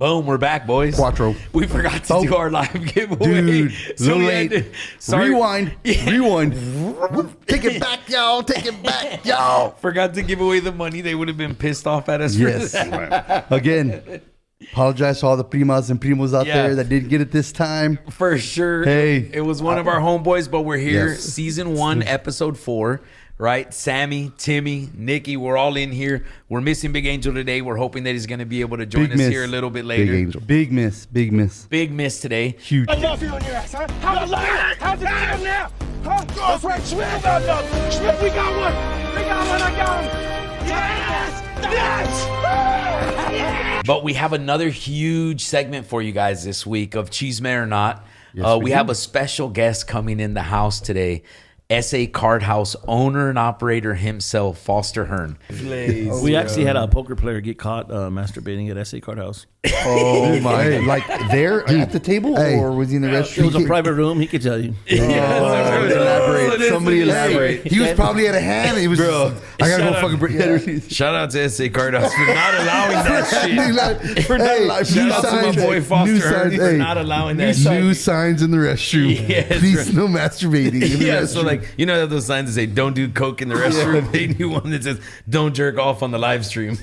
Boom, we're back, boys. Quattro. We forgot to do our live giveaway. Dude, so we late. had to, Rewind. Take it back, y'all. Take it back, y'all. Forgot to give away the money. They would have been pissed off at us. Yes. For that. Again, apologize to all the primas and primos out there that didn't get it this time. For sure. Hey. It was one of our homeboys, but we're here. Yes. Season 1, episode 4. Right? Sammy, Timmy, Nikki, we're all in here. We're missing Big Angel today. We're hoping that he's going to be able to join us here a little bit later. Big Angel. Big miss. Big miss. Big miss today. Huge. I love you on your ass, huh? How's it feel now? Huh? That's right, Schmidt got one. Schmidt, we got one. We got one, I got him. Yes! Yes! But we have another huge segment for you guys this week of Cheese Man or Not. Yes, we have a special guest coming in the house today. SA Card House owner and operator himself, Foster Hearn. We actually had a poker player get caught masturbating at SA Card House. Oh my! Like there at the table, or was he in the It restroom? was a private room. He could tell you. Elaborate. Somebody elaborate. He was probably at a hand. He was. Bro, I gotta go fucking break. Shout out to SA Card House for not allowing that shit. For not allowing. Shout out to my boy Foster Hearn for not allowing that shit. New signs in the restroom. Yes, Please, right. no masturbating. In the Yeah, restroom. so like, you know those signs that say don't do coke in the restroom? They do one that says don't jerk off on the live stream.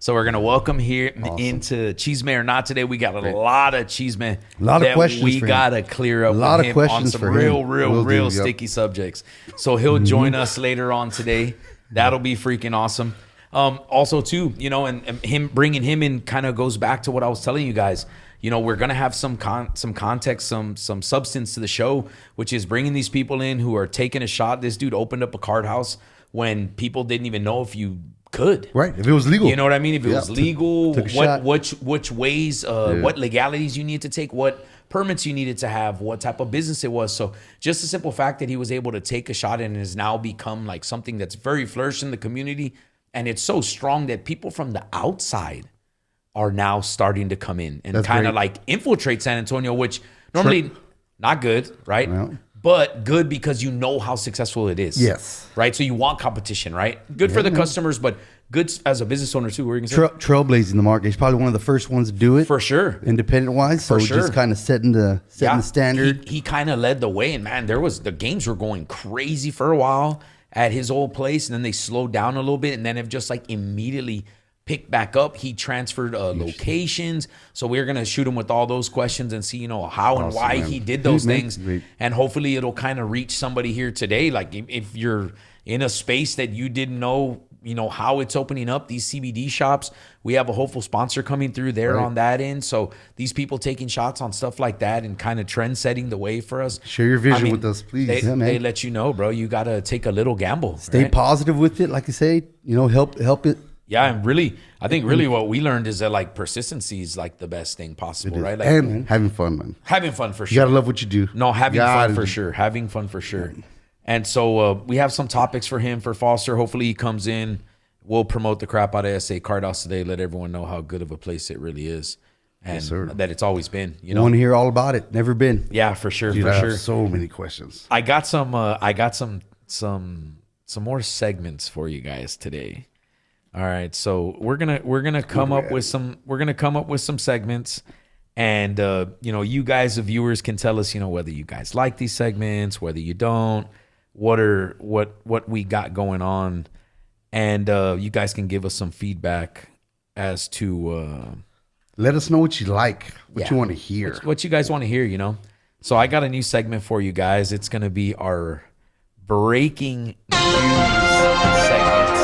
So we're going to welcome here into Cheese Man or Not today. We got a lot of Cheese Man that questions we for him. got to clear up A lot with of him questions on some for him. real Will do, yep. sticky subjects. So he'll join us later on today. That'll be freaking awesome. Also too, you know, and him bringing him in kind of goes back to what I was telling you guys. You know, we're gonna have some context, some substance to the show, which is bringing these people in who are taking a shot. This dude opened up a card house when people didn't even know if you could. Right, if it was legal. You know what I mean? If it was legal, took a shot. which ways, what legalities you need to take, what permits you needed to have, what type of business it was. So just the simple fact that he was able to take a shot and has now become like something that's very flourished in the community, and it's so strong that people from the outside are now starting to come in and kind of like infiltrate San Antonio, which normally not good, right? Well. But good because you know how successful it is. Yes. Right? So you want competition, right? Good for the customers, but good as a business owner too. What are you going to say? Trailblazing the market. He's probably one of the first ones to do it. For sure. Independent wise. So sure. just kind of setting the standard. He kind of led the way, and man, the games were going crazy for a while at his old place, and then they slowed down a little bit, and then have just like immediately picked back up. He transferred locations, so we're gonna shoot him with all those questions and see, you know, how and why he did those things, and hopefully it'll kind of reach somebody here today. Like if you're in a space that you didn't know, you know, how it's opening up these CBD shops. We have a hopeful sponsor coming through there on that end. So these people taking shots on stuff like that and kind of trend setting the way for us. Share your vision with us, please. They let you know, bro. You got to take a little gamble. Stay positive with it, like you say. You know, help it. Yeah, and really, I think really what we learned is that like persistency is like the best thing possible, right? Like, and having fun, man. Having fun for sure. You gotta love what you do. No, having fun for sure. Having fun for sure. And so we have some topics for him, for Foster. Hopefully he comes in. We'll promote the crap out of SA Card House today. Let everyone know how good of a place it really is, and that it's always been. You know, want to hear all about it. Never been. Yeah, for sure. Dude, for I sure. have so many questions. I got some more segments for you guys today. All right, so we're gonna come up with some segments, and you know, you guys, the viewers, can tell us, you know, whether you guys like these segments, whether you don't, what we got going on, and you guys can give us some feedback as to let us know what you like, what you want to hear, what you guys want to hear. You know, so I got a new segment for you guys. It's gonna be our breaking news segment.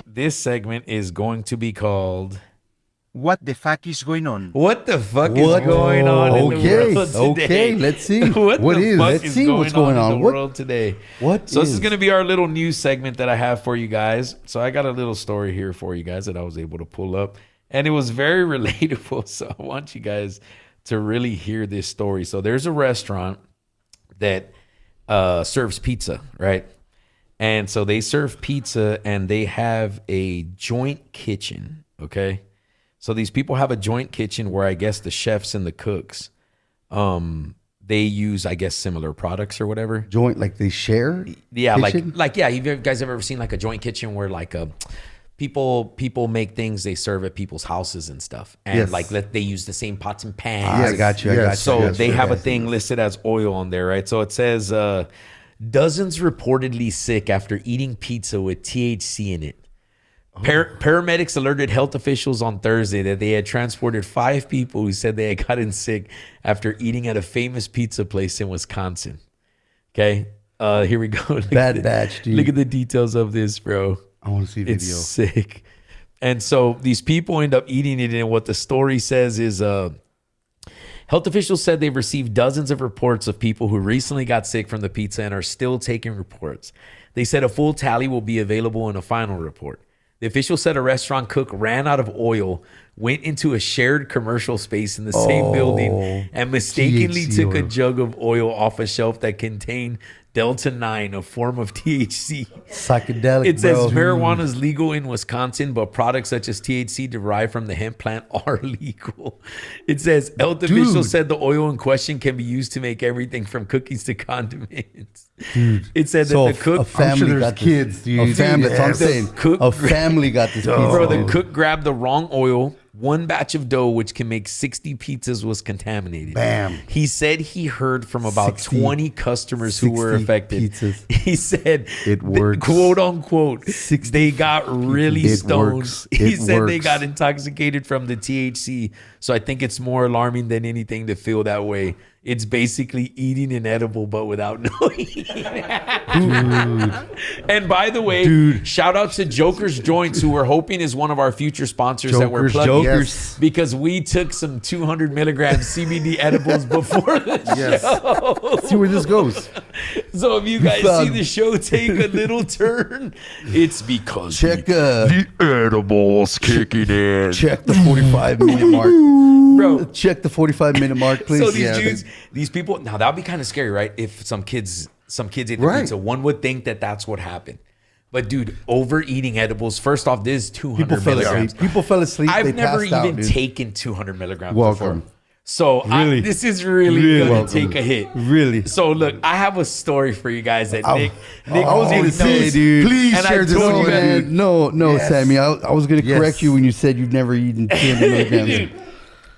This segment is going to be called What the fuck is going on? What the fuck is going on in the world today? Okay, let's see. Let's see what's going on in the world today. This is going to be our little news segment that I have for you guys. So I got a little story here for you guys that I was able to pull up, and it was very relatable. So I want you guys to really hear this story. So there's a restaurant that serves pizza, right? And so they serve pizza and they have a joint kitchen, okay? So these people have a joint kitchen where I guess the chefs and the cooks, they use, I guess, similar products or whatever. Joint, like they share? Yeah, kitchen? like yeah, you guys have ever seen like a joint kitchen where like people make things they serve at people's houses and stuff, and they use the same pots and pans. I got you. So they have a thing listed as oil on there, right? So it says dozens reportedly sick after eating pizza with THC in it. Paramedics alerted health officials on Thursday that they had transported 5 people who said they had gotten sick after eating at a famous pizza place in Wisconsin. Okay, here we go. Bad batch, dude. Look at the details of this, bro. I want to see video. It's sick. And so these people end up eating it, and what the story says is health officials said they've received dozens of reports of people who recently got sick from the pizza and are still taking reports. They said a full tally will be available in a final report. The official said a restaurant cook ran out of oil, went into a shared commercial space in the same building, and mistakenly took a jug of oil off a shelf that contained Delta-9, a form of THC. Psychedelic, It says marijuana is legal in Wisconsin, but products such as THC derived from the hemp plant are legal. It says health officials said the oil in question can be used to make everything from cookies to condiments. Dude. It said that the cook... A family got kids, dude. A family, that's what I'm saying. A family got this pizza. Bro, the cook grabbed the wrong oil. One batch of dough, which can make 60 pizzas, was contaminated. Bam. He said he heard from about 20 customers who were affected. Pizzas. He said, it works. Quote unquote, they got really stoned. He said they got intoxicated from the THC. So I think it's more alarming than anything to feel that way. It's basically eating an edible, but without knowing. And by the way, shout out to Joker's Joints, who we're hoping is one of our future sponsors that we're plugging, because we took some 200 milligram CBD edibles before the show. See where this goes. So if you guys see the show take a little turn, it's because the edibles kicking in. Check the 45-minute mark. Bro, check the 45-minute mark, please. So these dudes, these people, now that'd be kind of scary, right? If some kids ate the pizza, one would think that that's what happened. But dude, overeating edibles, first off, this is 200 milligrams. People fell asleep. I've never even taken 200 milligrams before. So this is really going to take a hit. Really? So look, I have a story for you guys that Nick I was going to say, dude. Please share this with me. No, Sammy. I was going to correct you when you said you've never eaten 200 milligrams.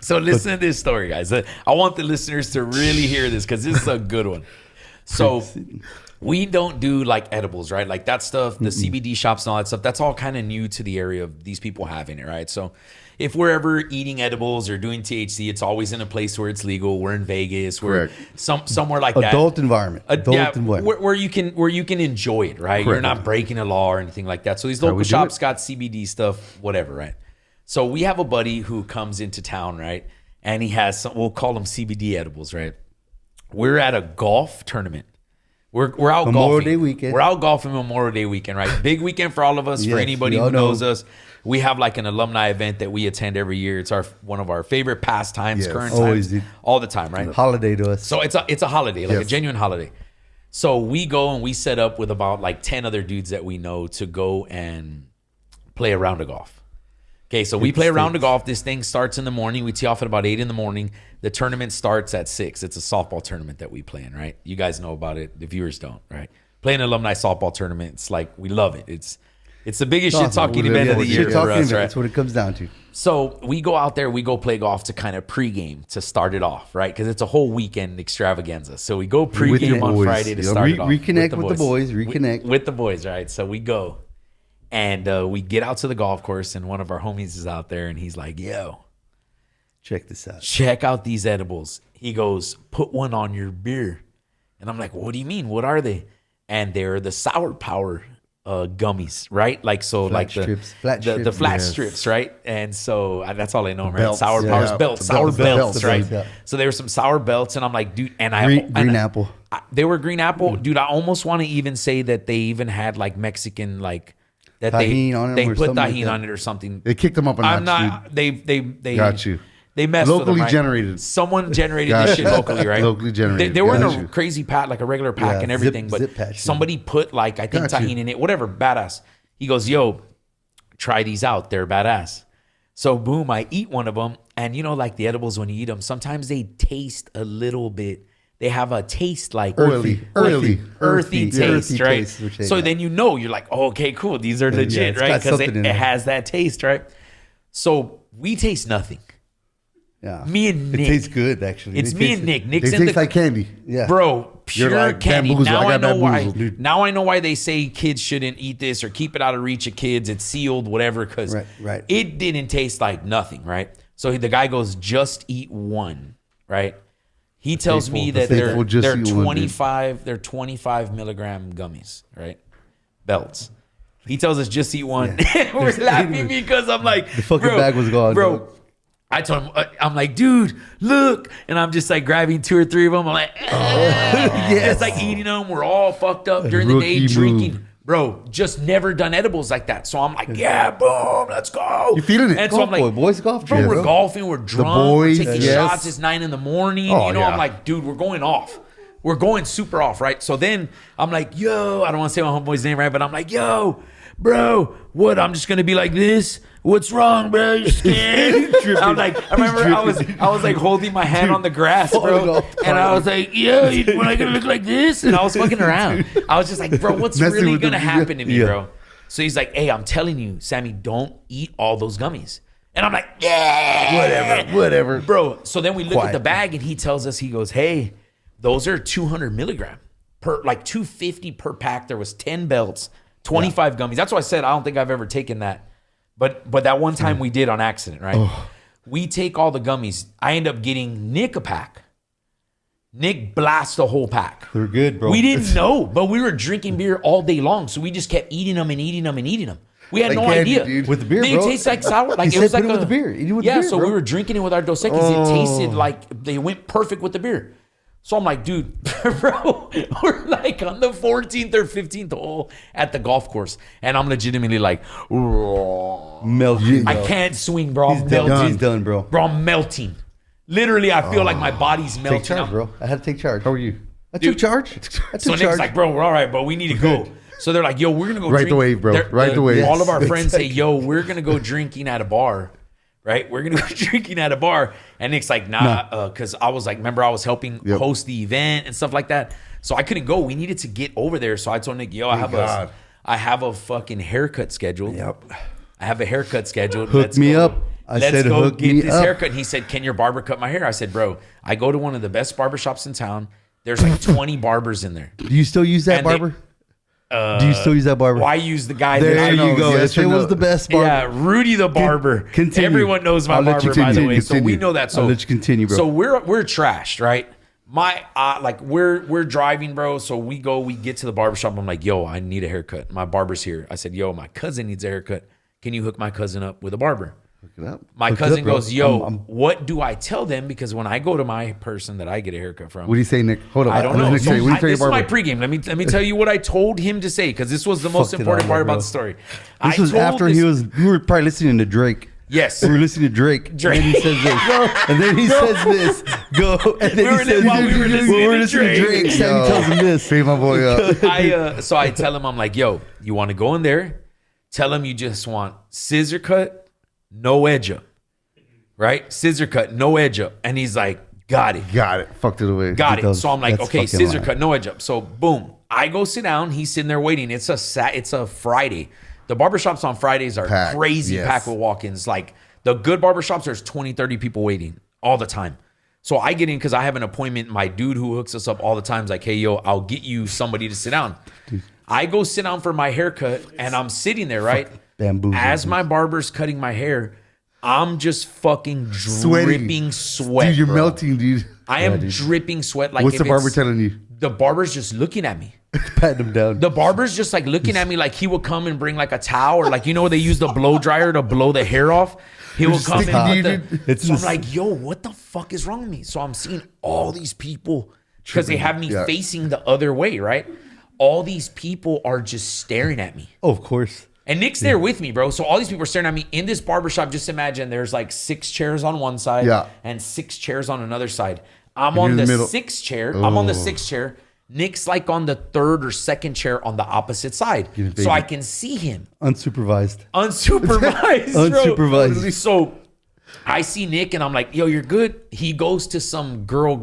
So listen to this story, guys. I want the listeners to really hear this because this is a good one. So we don't do like edibles, right? Like that stuff, the CBD shops and all that stuff, that's all kind of new to the area of these people having it, right? So if we're ever eating edibles or doing THC, it's always in a place where it's legal. We're in Vegas. We're somewhere like that. Adult environment. Where you can enjoy it, right? Correct. You're not breaking a law or anything like that. So these local shops got CBD stuff, whatever, right? So we have a buddy who comes into town, right? And he has some, we'll call them CBD edibles, right? We're at a golf tournament. We're out Memorial golfing. Day weekend. We're out golfing Memorial Day weekend, right? Big weekend for all of us. For anybody who knows us, we have like an alumni event that we attend every year. It's one of our favorite pastimes, current times, all the time, right? Holiday to us. So it's a holiday, like a genuine holiday. So we go and we set up with about like 10 other dudes that we know to go and play a round of golf. Okay, so we play a round of golf. This thing starts in the morning. We tee off at about 8 in the morning. The tournament starts at 6. It's a softball tournament that we play in, right? You guys know about it. The viewers don't, right? Playing an alumni softball tournament, it's like, we love it. It's the biggest shit-talking event of the year for us, right? That's what it comes down to. So we go out there, we go play golf to kind of pregame to start it off, right? Because it's a whole weekend extravaganza. So we go pregame on Friday to start it off. Reconnect with the boys. Reconnect. With the boys, right? So we go. And we get out to the golf course, and one of our homies is out there, and he's like, yo, check this out. Check out these edibles. He goes, put one on your beer. And I'm like, what do you mean? What are they? And they're the Sour Power gummies, right? Like, so flat like strips. The flat strips, right? And so that's all I know, right? Belts, Sour Power's belts, sour belts, right? Yeah. So there were some sour belts, and I'm like, dude, and green apple. They were green apple. Dude, I almost want to even say that they even had like Mexican, like, that they put tahini on it or something. They kicked them up a notch. I'm not. They got you. They messed locally with them, right? generated. Someone generated this shit locally, right? Locally generated. They were in a crazy pack, like a regular pack and everything, but somebody put like I think tahini in it, whatever, badass. He goes, "Yo, try these out. They're badass." So boom, I eat one of them, and you know, like the edibles when you eat them, sometimes they taste a little bit. they have a taste like earthy taste, right? So then you're like, oh, okay, cool. These are legit, right? Because it has that taste, right? So we taste nothing. Yeah. Me and Nick. It tastes good, actually. It's me and Nick. Nick's it tastes like candy. Yeah. Bro, pure candy. Now I know why. Dude. Now I know why they say kids shouldn't eat this or keep it out of reach of kids. It's sealed, whatever, because right. it didn't taste like nothing, right? So the guy goes, just eat one, right? He tells me that they're 25 milligram gummies, right? Belts. He tells us just eat one. Yeah. We're laughing because I'm like, the fucking bag was gone, bro. I told him, I'm like, dude, look. And I'm just like grabbing 2 or 3 of them. I'm like, it's like eating them. We're all fucked up during the day drinking. Bro, just never done edibles like that. So I'm like, yeah, boom, let's go. You feeling it? And so I'm like, boys golf. Bro, we're golfing, we're drunk, we're taking shots. It's 9 a.m. I'm like, dude, we're going off. We're going super off, right? So then I'm like, yo, I don't want to say my homeboy's name, right? But I'm like, yo, bro, what? I'm just gonna be like this? What's wrong, bro? You scared? I'm like, I remember I was like holding my hand on the grass, bro, and I was like, yeah, when I gonna look like this? And I was fucking around. I was just like, bro, what's really gonna happen to me, bro? So he's like, hey, I'm telling you, Sammy, don't eat all those gummies. And I'm like, yeah, whatever, bro. So then we look at the bag, and he tells us, he goes, hey, those are 200 milligram per, like 250 per pack. There was 10 belts, 25 gummies. That's why I said I don't think I've ever taken that. But that one time we did on accident, right? Oh. We take all the gummies. I end up getting Nick a pack. Nick blasts the whole pack. They're good, bro. We didn't know, but we were drinking beer all day long. So we just kept eating them and eating them and eating them. We had no idea. Dude. With the beer, they bro. Taste like sour. Like it was like with the beer. Eat it with yeah, the beer, so bro. we were drinking it with our Dos Equis. It tasted like they went perfect with the beer. So I'm like, dude, bro, we're like on the 14th or 15th hole at the golf course. And I'm legitimately like, melting. I can't swing, bro. I'm melting. He's done, bro. Bro, I'm melting. Literally, I feel like my body's melting. Take charge, bro. I had to take charge. How are you? I took charge. So Nick's like, bro, we're all right, but we need to go. So they're like, yo, we're going to go drink. Right the wave, bro. Right the wave. All of our friends say, yo, we're going to go drinking at a bar. Right? We're going to go drinking at a bar. And Nick's like, nah, because I was like, remember I was helping host the event and stuff like that. So I couldn't go. We needed to get over there. So I told Nick, yo, I have a fucking haircut scheduled. Yep. I have a haircut scheduled. Hook me up. Let's go get this haircut. And he said, can your barber cut my hair? I said, bro, I go to one of the best barbershops in town. There's like 20 barbers in there. Do you still use that barber? Do you still use that barber? Why use the guy there that I know? You go. Yes, it was the best barber. Yeah, Rudy the barber. Continue. Everyone knows my barber, by the way. So we know that. So I'll let you continue, bro. So we're trashed, right? Like we're driving, bro. So we get to the barbershop. I'm like, yo, I need a haircut. My barber's here. I said, yo, my cousin needs a haircut. Can you hook my cousin up with a barber? My cousin goes, yo, what do I tell them? Because when I go to my person that I get a haircut from. What do you say, Nick? Hold on. I don't know. This is my pregame. Let me tell you what I told him to say, because this was the most important part about the story. This was after we were probably listening to Drake. Yes. We were listening to Drake. And then he says this. And then he says this. Go. And then he says, while we were listening to Drake. Sammy tells him this. Feed my boy up. So I tell him, I'm like, yo, you want to go in there? Tell him you just want scissor cut, no edge up. Right? Scissor cut, no edge up. And he's like, got it. Got it. Fucked it away. Got it. So I'm like, okay, scissor cut, no edge up. So boom. I go sit down. He's sitting there waiting. It's a Friday. The barbershops on Fridays are crazy packed with walk-ins. Like the good barbershops, there's 20, 30 people waiting all the time. So I get in because I have an appointment. My dude who hooks us up all the time is like, hey, yo, I'll get you somebody to sit down. I go sit down for my haircut and I'm sitting there, right? Bamboo. As my barber's cutting my hair, I'm just fucking dripping sweat. Dude, you're melting, dude. I am dripping sweat. Like, what's the barber telling you? The barber's just looking at me. Patting him down. The barber's just like looking at me like he would come and bring like a towel, or like, you know, they use the blow dryer to blow the hair off. He will come and so I'm like, yo, what the fuck is wrong with me? So I'm seeing all these people because they have me facing the other way, right? All these people are just staring at me. Oh, of course. And Nick's there with me, bro. So all these people are staring at me in this barbershop. Just imagine there's like 6 chairs on one side and 6 chairs on another side. I'm on the 6th chair. I'm on the 6th chair. Nick's like on the 3rd or 2nd chair on the opposite side. So I can see him. Unsupervised. Bro. So I see Nick and I'm like, yo, you're good. He goes to some girl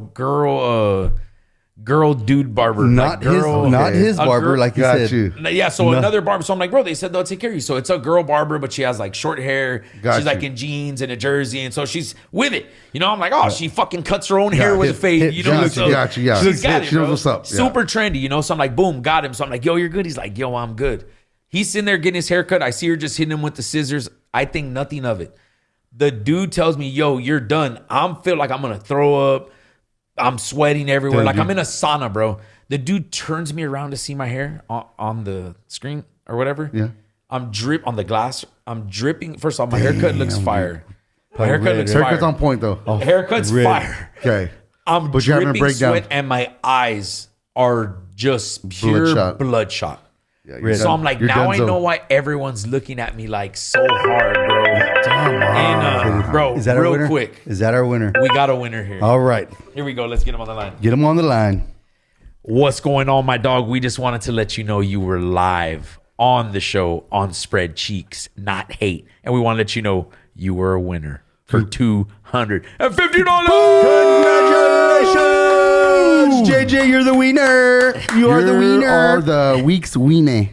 girl dude barber. Not his barber, like you said. Yeah, so another barber. So I'm like, bro, they said they'll take care of you. So it's a girl barber, but she has like short hair. She's like in jeans and a jersey, and so she's with it. You know, I'm like, oh, she fucking cuts her own hair with a fade. You know, so got you. She's got it, she knows what's up. Super trendy, you know. So I'm like, boom, got him. So I'm like, yo, you're good. He's like, yo, I'm good. He's sitting there getting his haircut. I see her just hitting him with the scissors. I think nothing of it. The dude tells me, yo, you're done. I'm feel like I'm gonna throw up. I'm sweating everywhere. Like I'm in a sauna, bro. The dude turns me around to see my hair on the screen or whatever. Yeah. I'm on the glass. I'm dripping. First of all, my haircut looks fire. My haircut looks fire. Haircut's on point though. Haircut's fire. Okay. I'm dripping sweat and my eyes are just pure bloodshot. Yeah, so I'm like, now I know why everyone's looking at me like so hard, bro. And bro, is that real our winner? Quick. Is that our winner? We got a winner here. All right. Here we go. Let's get him on the line. Get him on the line. What's going on, my dog? We just wanted to let you know you were live on the show on Spread Cheeks, Not Hate. And we want to let you know you were a winner for $250. Congratulations! JJ, you're the winner. You are the winner. You are the week's winner.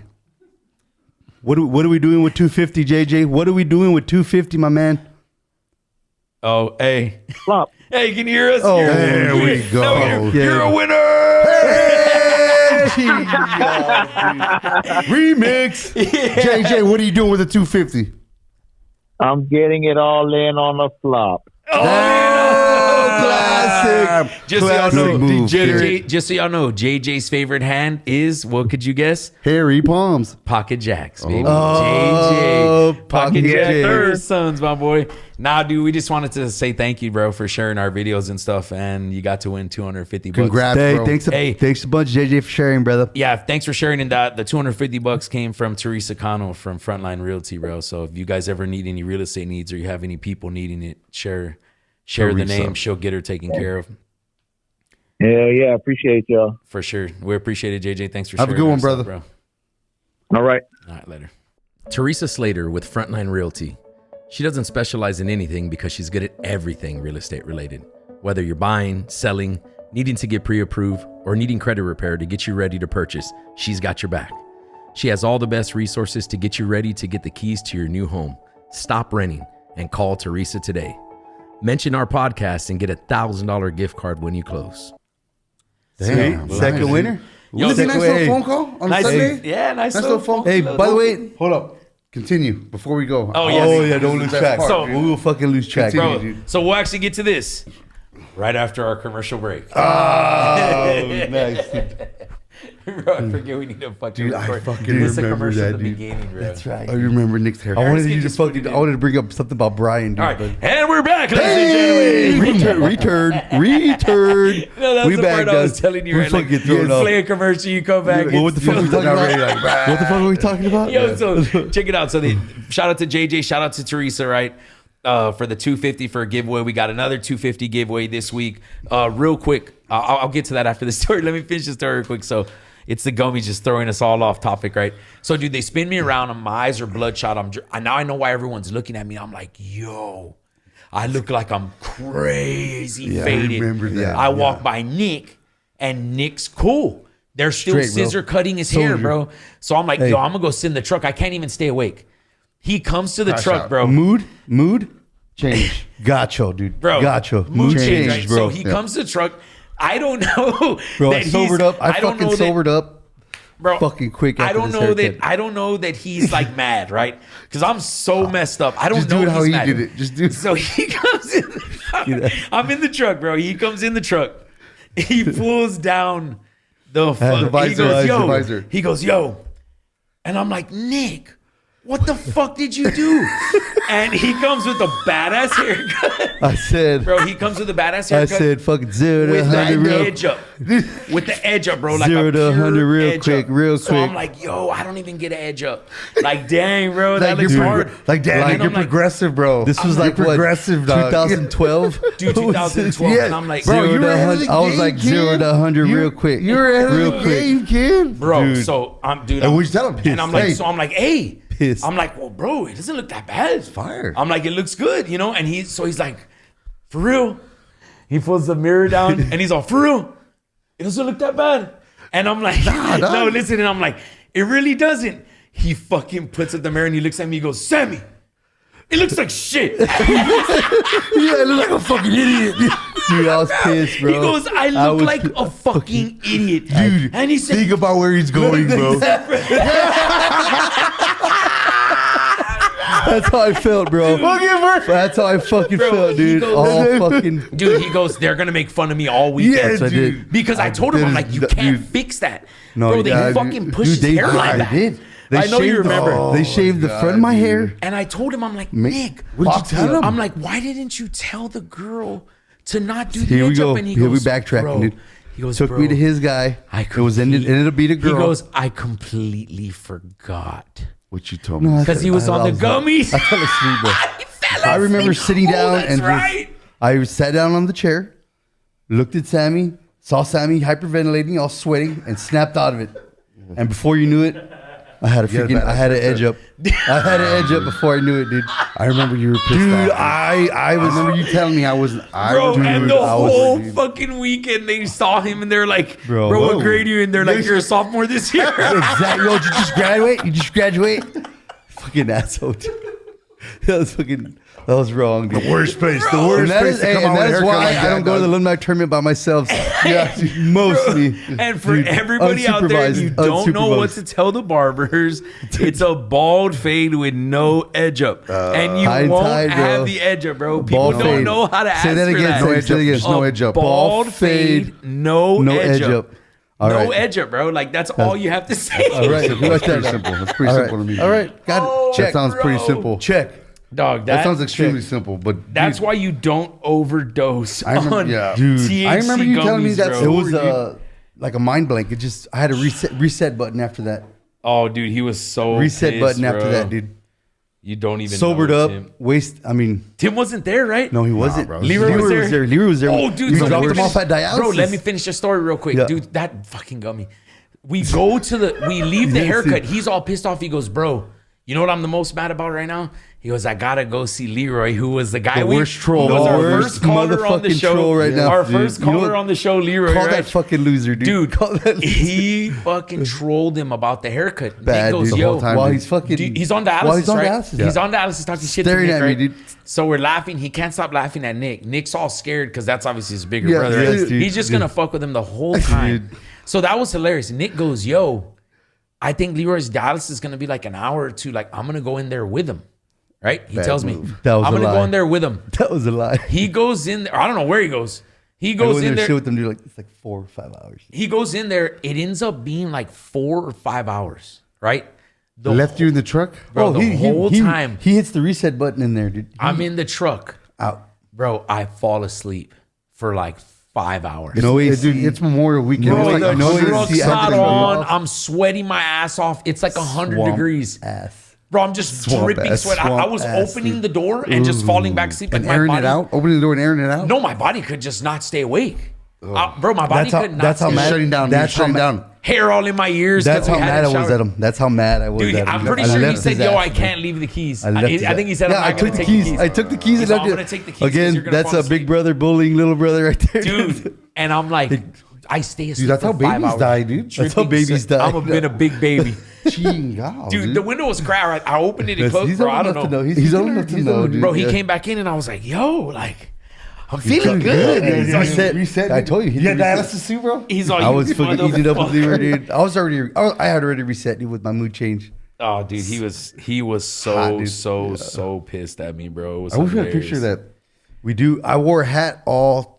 What are we doing with 250, JJ? What are we doing with 250, my man? Oh, hey. Flop. Hey, can you hear us? Oh, there we go. You're a winner. Remix. JJ, what are you doing with the 250? I'm getting it all in on a flop. Classic. Just so y'all know, JJ's favorite hand is, what could you guess? Hairy palms. Pocket Jacks, baby. Oh, JJ. Pocket Jack. Jack third sons, my boy. Nah, dude, we just wanted to say thank you, bro, for sharing our videos and stuff. And you got to win $250. Congrats, bro. Thanks a bunch, JJ, for sharing, brother. Yeah, thanks for sharing. And the $250 came from Teresa Cano from Frontline Realty, bro. So if you guys ever need any real estate needs or you have any people needing it, share the name. She'll get her taken care of. Yeah, appreciate y'all. For sure. We appreciate it, JJ. Thanks for sharing. Have a good one, brother. Bro. All right, later. Teresa Slater with Frontline Realty. She doesn't specialize in anything because she's good at everything real estate related. Whether you're buying, selling, needing to get pre-approved, or needing credit repair to get you ready to purchase, she's got your back. She has all the best resources to get you ready to get the keys to your new home. Stop renting and call Teresa today. Mention our podcast and get $1,000 gift card when you close. Damn. Second winner? Was it a nice little phone call on Sunday? Yeah, nice little phone call. Hey, by the way, hold up. Continue before we go. Oh, yeah. Don't lose track. So we will fucking lose track. Bro, so we'll actually get to this right after our commercial break. Oh, nice. Bro, I forget we need to fucking record. I fucking remember that, dude. Beginning, bro. That's right. I remember Nick's hair. I wanted to bring up something about Brian, dude. All right, and we're back, ladies and gentlemen. Return. No, that's We the back, part I was guys. telling you. We Right? Like, fucking thrown up. play a commercial, you come back. What the fuck are we talking about? What the fuck are we talking about? Yo, so check it out. So shout out to JJ, shout out to Teresa, right? For the 250 for a giveaway. We got another 250 giveaway this week. Real quick, I'll get to that after the story. Let me finish the story real quick. So it's the gummies just throwing us all off topic, right? So, dude, they spin me around and my eyes are bloodshot. Now I know why everyone's looking at me. I'm like, yo, I look like I'm crazy faded. I remember that. I walk by Nick and Nick's cool. They're still scissor cutting his hair, bro. So I'm like, yo, I'm going to go sit in the truck. I can't even stay awake. He comes to the truck, bro. Mood change. Gotcha, dude. Bro, Gotcha. Mood change, right? bro. So he comes to the truck. I don't know. Bro, that I sobered up. I don't fucking know sobered up. Bro, fucking quick. I don't know that he's like mad, right? Because I'm so messed up. I don't Just know do it if how he's he mad. did it. Just do it. So he comes in. I'm in the truck, bro. He comes in the truck. He pulls down the visor. He goes, yo. And I'm like, Nick, what the fuck did you do? And he comes with a badass haircut. I said, bro, he comes with a badass haircut. I said, fucking 0 to with 100 the real edge up. With the edge up, bro. Like 0 to 100 real quick, So I'm like, yo, I don't even get an edge up. Like, dang, bro, that looks hard. Like, damn, you're progressive, bro. This was like what, progressive, dog. 2012? Dude, 2012. Yeah. And I'm like, bro, you were ahead of the I was game, like 0 to 100 real quick. You're ahead of the game, kid. bro, Dude. so I'm, And we tell him, and I'm like, so I'm like, hey. Pissed. I'm like, well, bro, it doesn't look that bad. It's fire. I'm like, it looks good, you know? And he's like, for real? He pulls the mirror down and he's all, for real? it doesn't look that bad. And I'm like, no, listen. And I'm like, it really doesn't. He fucking puts up the mirror and he looks at me. He goes, Sammy, it looks like shit. Yeah, I look like a fucking idiot. Dude, I was pissed, bro. He goes, I look like a fucking idiot. Dude, and he said, think about where he's going, bro. That's how I felt, bro. That's how I fucking felt, dude. Dude, he goes, they're gonna make fun of me all weekend. Yeah, dude. Because I told him, I'm like, you can't fix that. No, bro, they fucking push his hairline back. Did. I know you remember. They shaved the front of my hair. And I told him, I'm like, Nick, what did you tell him? I'm like, why didn't you tell the girl to not do the Here we edge go. up? And he Here we goes, backtracking, bro. dude. He goes, Took bro, me to his guy. Ended up being a girl. He goes, I completely forgot. What you told me? Because he was on the gummies. I fell asleep, bro. He fell I remember asleep. sitting down that's and right. I sat down on the chair, looked at Sammy, saw Sammy hyperventilating, all sweating, and snapped out of it. And before you knew it, I had an edge up. I had an edge up before I knew it, dude. I remember you were pissed Dude, off. I remember you telling me I wasn't. Bro, and the whole fucking weekend they saw him and they're like, bro, what grade are you in? They're like, you're a sophomore this year. Exactly. Yo, did you just graduate? You just graduate? Fucking asshole, dude. That was wrong, dude. The worst place. The worst place to come out with a that's haircut why like I that, don't go to the alumni tournament by myself. Yeah, mostly. And for Dude, everybody out there, unsupervised, you don't know what unsupervised. to tell the barbers. It's a bald fade with no edge up, and you high won't tide, bro. have the edge up, bro. People Bald don't fade. know how to ask Say that for again. that. No edge up. There's no edge up. Bald fade, no edge up. All No right. edge up, bro. Like that's all you have to say. All right. That's pretty simple. That's pretty All right. simple to me. All right. Got it. That Check. sounds pretty bro. simple. Check. Dog, That sounds extremely simple, but That's why you don't overdose remember- on yeah. Dude, THC I remember you telling me gummies, that bro. It was like a mind blank. It just I had a reset button after that. Oh, dude, he was so Reset pissed, button after bro. that, dude. You don't even Sobered know, up. Tim. Tim wasn't there, right? No, he wasn't. bro. Leroy was there. Leroy was there. Oh, dude, we so dropped let him me off at dialysis. Bro, let me finish the story real quick. Yeah. Dude, that fucking gummy. We leave the Yes, haircut. dude. He's all pissed off. He goes, bro, you know what I'm the most mad about right now? He goes, I gotta go see Leroy, who was the guy The worst troll. Who was The our worst first caller on the motherfucking show. troll right now, Our dude. first You know caller what? on the show, Leroy. Call right? that fucking loser, dude. Dude, Call that loser. he fucking trolled him about the haircut. Bad, Nick goes, dude. yo, The whole time, While dude. he's fucking. dude, he's on dialysis, While he's on right? dialysis. He's on dialysis talking shit Staring to Nick, at me, right? dude. So we're laughing. He can't stop laughing at Nick. Nick's all scared because that's obviously his bigger Yeah, brother. yes, right? dude. He's just gonna fuck with him the whole time. So that was hilarious. Nick goes, yo, I think Leroy's dialysis is gonna be like an hour or two. Like I'm gonna go in there with him. Right? He tells me, That was I'm a gonna go lie. in there with him. That was a lie. He goes in there. I don't know where he goes. He I go goes in there. shit with them, dude. Like it's like 4 or 5 hours. He goes in there. It ends up being like 4 or 5 hours. Right? The left you in the truck. Bro, the whole time he hits the reset button in there, dude. I'm in the truck. Out. Bro, I fall asleep for like 5 hours. No It's, AC. dude, it's Memorial Weekend. Bro, It's the like no AC truck's something, not dude. on. I'm sweating my ass off. It's like 100 Swamp degrees. ass. Bro, I'm just Swamp dripping ass, sweat. I swamp was ass, opening dude. the door and just falling back asleep. Like and my airing body, it out. Opening the door and airing it out. No, my body could just not stay awake. Bro, my body could not That's how stay mad. shutting down. That's You're shutting how down. Hair all in my ears. That's 'cause we how mad I hadn't was showered. at him. That's how mad I was Dude, at him. I'm pretty I sure he left said, his yo, ass, I man. can't leave the keys. I left his I think he said, yeah, I'm I not took going to the take keys. the keys. I took the keys He's and all, left I'm it. going to take the keys 'cause Again, you're gonna that's fall a big asleep. brother bullying little brother right there. Dude. And I'm like, I stay asleep Dude, that's for how 5 babies hours. die, dude. That's how babies die. I'm been a big baby. Chingao, Dude, the window was cracked. I opened it and Yes, closed, he's bro. old I don't enough to know. know. He's old enough to know, dude. Bro, he Yeah. came back in and I was like, yo, like, I'm feeling good. Yeah, He's yeah, like, reset. I told you. You had reset. dialysis too, bro? he's all, I you was fucking eating it up with motherfucker. Leroy, dude. I had already reset, dude, with my mood change. Oh, dude, he was Hot, so, dude. so pissed at me, bro. It was I wish we had a hilarious. picture of that. We do. I wore a hat all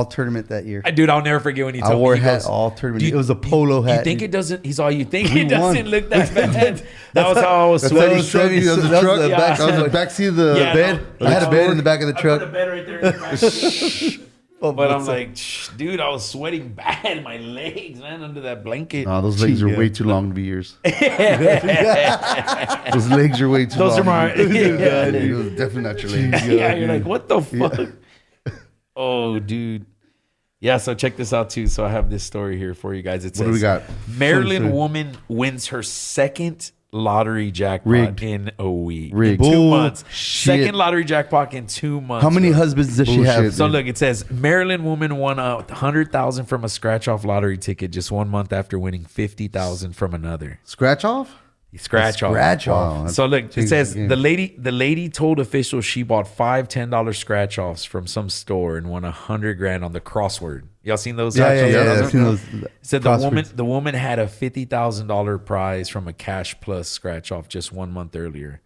tournament that year. Dude, I'll never forget when he I told wore me. a He hat goes, all tournament. "Do you- It was a polo hat. You think dude. it doesn't? He's all you think We it doesn't won. look that bad. That was how I was That's sweating. how truck. That That was was the truck. the back- That was the backseat of the Yeah, bed. I had a bed in the back of the truck. bed right there in the back. But I'm like, dude, I was sweating bad. My legs, man, under that blanket. No, those legs are way too long to be yours. Those legs are way too long. Those are my. Yeah, dude, it was definitely not your legs. Yeah, you're like, what the fuck? Oh, dude. Yeah, so check this out too. So I have this story here for you guys. It says, What do we got? Maryland woman wins her second lottery jackpot Rigged. in a week. Rigged. In 2 Bull months. shit. Second lottery jackpot in 2 months. How many bro. husbands does she Bullshit. have? So look, it says Maryland woman won $100,000 from a scratch-off lottery ticket just 1 month after winning $50,000 from another. Scratch off? Scratch off. Scratch off. Wow. So look, it Changed says the game. the lady told officials she bought 5 $10 scratch offs from some store and won $100,000 on the crossword. Y'all seen those? Yeah, actually? I've seen those. Said crosswords. the woman had a $50,000 prize from a Cash Plus scratch off just 1 month earlier.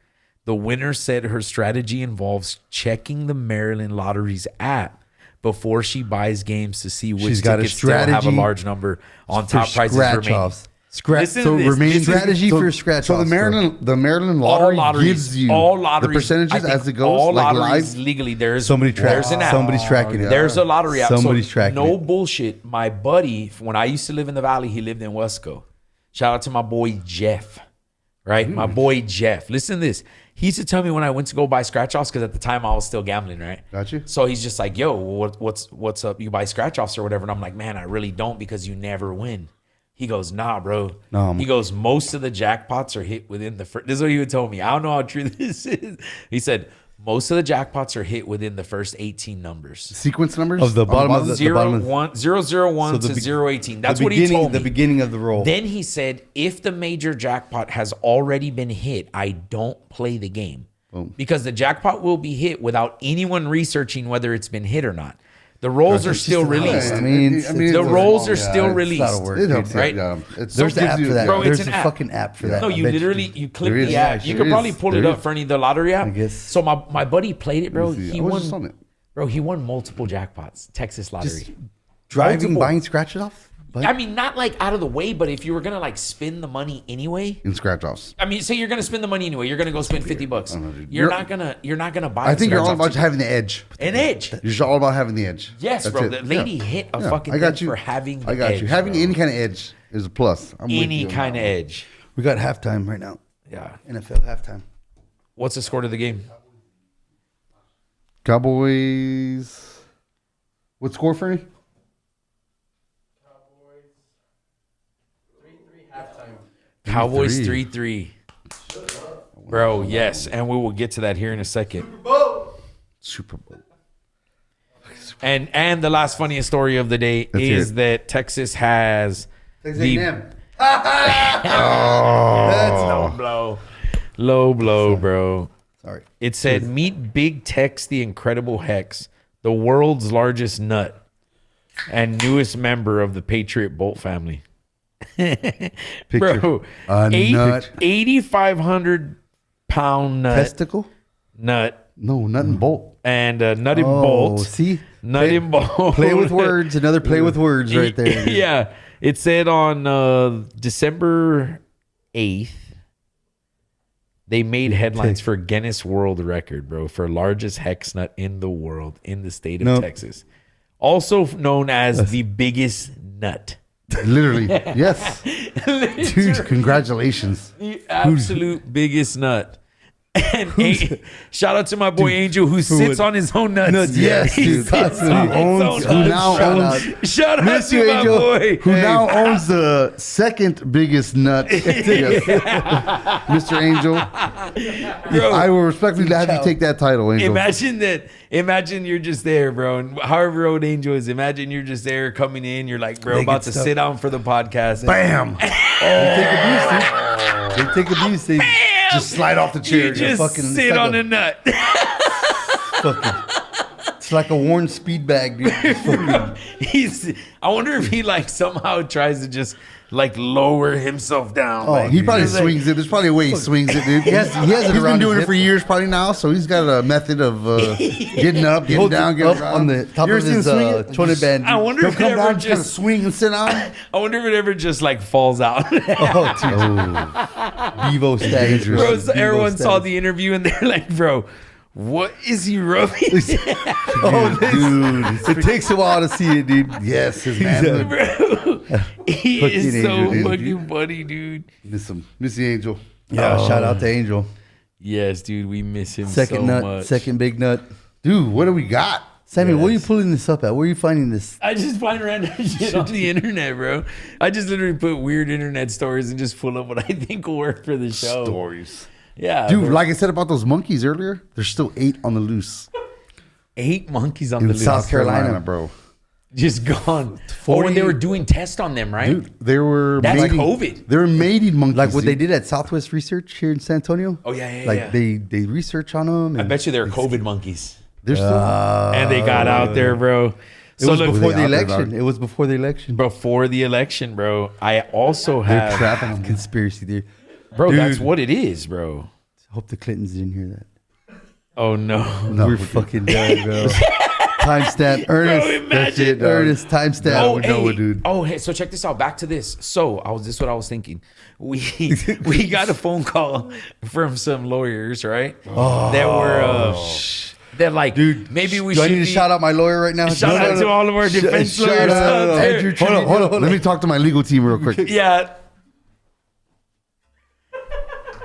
The winner said her strategy involves checking the Maryland Lottery's app before she buys games to see which She's got a tickets still have a strategy large number on for top prizes scratch remaining. offs. Scratch. Listen So to this. remaining This is- strategy for scratch So offs. the Maryland All lottery lotteries, gives you all lotteries, the percentages I think as it goes, all like lotteries live. legally. There's Somebody there's an app. Somebody's tracking it. There's a lottery app. Somebody's So tracking no it. bullshit. My buddy, when I used to live in the Valley, he lived in Wesco. Shout out to my boy Jeff. Right, my boy Jeff. Listen to this. He used to tell me when I went to go buy scratch offs because at the time I was still gambling. Right. Got you. So he's just like, "Yo, what's up? You buy scratch offs or whatever?" And I'm like, "Man, I really don't because you never win." He goes, "Nah, bro." No, he goes, "Most of the jackpots are hit within the first." This is what he would tell me. I don't know how true this is. He said, "Most of the jackpots are hit within the first 18 numbers." Sequence numbers Of the on bottom of the- Zero, bottom of- one, 001 So to the be- 018. That's the what he beginning, told me. The beginning of the roll. Then he said, if the major jackpot has already been hit, I don't play the game. Because the jackpot will be hit without anyone researching whether it's been hit or not. The rolls are still released. I mean, the rolls are still released. It's not a word, It dude. helps, right? Yeah. There's an app for that. Bro, it's There's an a app. fucking app for that. No, I you bet literally you click There is. the app. Yeah, You there could probably is. pull it There up is. for any of the lottery app. I guess. So my buddy played it, bro. He I was just on won. it. Bro, he won multiple jackpots. Texas lottery. Driving, multiple. buying scratch it off. I mean, not like out of the way, but if you were gonna like spend the money anyway, In scratch offs. I mean, say you're gonna spend the money anyway. You're gonna go spend $50. dude. You're not gonna buy. I think you're all scratch-off about having the edge. an edge. You're just all about having the edge. Yes, That's bro. it. The lady Yeah. hit a Yeah. fucking I got thing you. for having the I got edge, you. Having bro. any kind of edge is a plus. I'm with Any you on kind that of one. edge. We got halftime right now. Yeah. NFL halftime. What's the score to the game? Cowboys. What score, Fernie? Cowboys 3-3. Bro, yes, and we will get to that here in a second. Super Bowl. And the last funniest story of the day is that Texas has the That's low blow. Low blow, bro. Sorry. It said, meet Big Tex the Incredible Hex, the world's largest nut and newest member of the Patriot Bolt family. Bro, A nut. 8,500 pound nut. Testicle? Nut. No, nothing bolt. And nut and Oh, bolt. see? Nut and bolt. Play with words. Another play with words right there. Yeah. It said on December 8th, they made headlines for Guinness World Record, bro, for largest hex nut in the world in the state of Nope. Texas. Also known as the biggest nut. Literally. Yes. Dude, congratulations. The absolute biggest nut. And shout out to my boy Angel who sits on his own nuts. Nuts, yes, He dude. sits on his own Who nuts. now Shout owns, out. Shout out Miss to you, my Angel. boy. who now owns the second biggest nut. Yes. Mr. Angel. Bro, I will respectfully have you take that title, Angel. Imagine you're just there, bro. And however old Angel is, imagine you're just there coming in. You're like, bro, Making about to stuff. sit down for the podcast. Bam! They take abuse. They Just slide off the chair. You just fucking- sit it's like on a- a nut. It's like a worn speed bag, dude. Just fucking- I wonder if he like somehow tries to just like lower himself down. Oh, like, He probably just like- swings it. There's probably a way he swings it, dude. He has it he's been around doing his it for hip. years probably now, so he's got a method of getting up, getting holds down, it getting up around. on the top You ever of seen him his swing it? toilet Just- band. I wonder He'll if it come ever down, kind of just. swing and sit down. I wonder if it ever just like falls out. Oh, Bevo status. Bro, so Bevo everyone saw status. the interview and they're like, bro, what is he rubbing? Oh, dude. It takes a while to see it, dude. Yes, his manhood. Bro, he Fucking is so Angel, dude. fucking funny, dude. Miss him. Miss the Angel. Yeah, shout out to Angel. Yes, dude, we miss him Second so nut, much. second big nut. Dude, what do we got? Sammy, where are you pulling this up at? Where are you finding this? I just find random shit on the internet, bro. I just literally put weird internet stories and just pull up what I think will work for the show. Stories. Yeah. Dude, like I said about those monkeys earlier, there's still 8 on the loose. 8 monkeys on In the loose. South Carolina, bro. Just gone. Oh, when they were doing tests on them, right? Dude, they were That's mating, COVID. They were mating monkeys. Like what they dude. did at Southwest Research here in San Antonio. Oh, yeah. Like they research on them. I bet you they're COVID monkeys. They're still. And they got out there, bro. It was look, before the they out there, election. dog. It was before the election. before the election, bro. I also They're have, trapping them. Conspiracy theory. bro. Dude. That's what it is, bro. Hope the Clintons didn't hear that. Oh no. We're fucking done, bro. Timestamp, Ernest. imagine, That's it, dog. Ernest. Timestamp. Oh, we know hey, it, dude. oh, hey, so check this out. Back to this. So this is what I was thinking. We got a phone call from some lawyers, right? That were that like, dude. Maybe we Do should I need to shout out my lawyer right now? Shout out to all of our defense lawyers out there. Andrew Hold on. Let me talk to my legal team real quick. Yeah.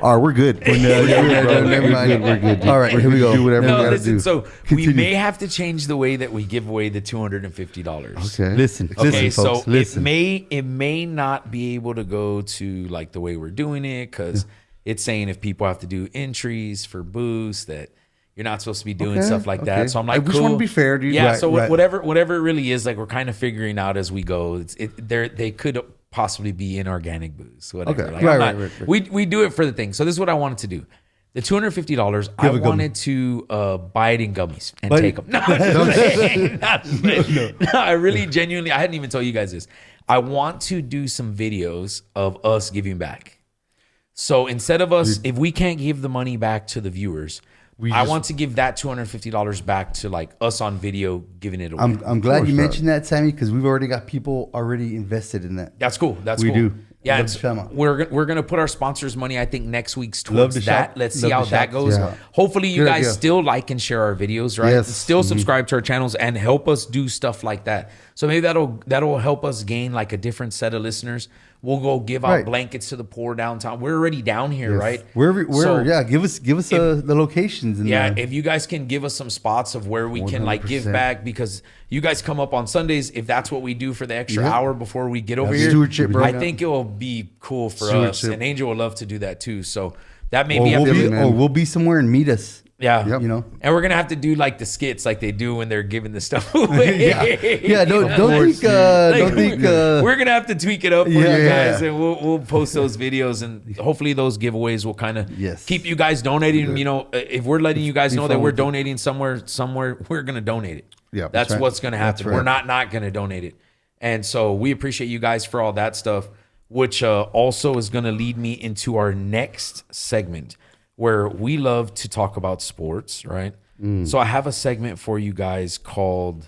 All right, we're good. Never mind. We're good. All right, here we go. Do whatever we No, gotta listen. do. So Continue. we may have to change the way that we give away the $250. Okay. Listen, Okay, listen, folks. so Listen. it may not be able to go to like the way we're doing it because it's saying if people have to do entries for boosts that you're not supposed to be doing Okay, stuff like okay. that. So I'm like, I just wanna cool. be fair, dude. Yeah. Right, so right. whatever it really is, like we're kind of figuring out as we go. They could possibly be inorganic boosts. Whatever. Okay. Like, Right, I'm not- right. We do it for the thing. So this is what I wanted to do. The $250, I a gummy. wanted to buy it in gummies and But- take them. No, I'm just playing. Not just playing. No, I really genuinely, I hadn't even told you guys this. I want to do some videos of us giving back. So instead of us, if we can't give the money back to the viewers, I want to give that $250 back to like us on video giving it away. I'm glad you sure. mentioned that, Sammy, because we've already got people already invested in that. That's cool. That's We cool. do. Yeah, Love and to shout 'em out. we're gonna put our sponsors' money. I think next week's Love towards to that. shout. Let's see Love how to that shout. goes. Yeah. Hopefully, you Good guys idea. still like and share our videos, right? Yes. Still subscribe to our channels and help us do stuff like that. So maybe that'll help us gain like a different set of listeners. We'll go give out Right. blankets to the poor downtown. We're already down here, right? Wherever, So- yeah, give us the locations. And Yeah, the, if you guys can give us some spots of where we can like give 100%. back, because you guys come up on Sundays. If that's what we do for the extra Yeah. hour before we get over That's here, stewardship, bro. I think it will be cool for us. Stewardship. And Angel would love to do that too. So that may or, be, we'll be, man. or we'll be somewhere and meet us. yeah, Yep. You know. And we're gonna have to do like the skits like they do when they're giving the stuff away. Yeah. Don't think. Don't think. We're gonna have to tweak it up for Yeah. you guys, and we'll post those videos, and hopefully those giveaways will kind of Yes. keep you guys donating. You know, if we're letting you guys know that fun we're with it. donating somewhere, we're gonna donate it. Yeah, that's that's right. what's gonna happen. right. We're not gonna donate it, and so we appreciate you guys for all that stuff, which also is gonna lead me into our next segment, where we love to talk about sports, right? So I have a segment for you guys called,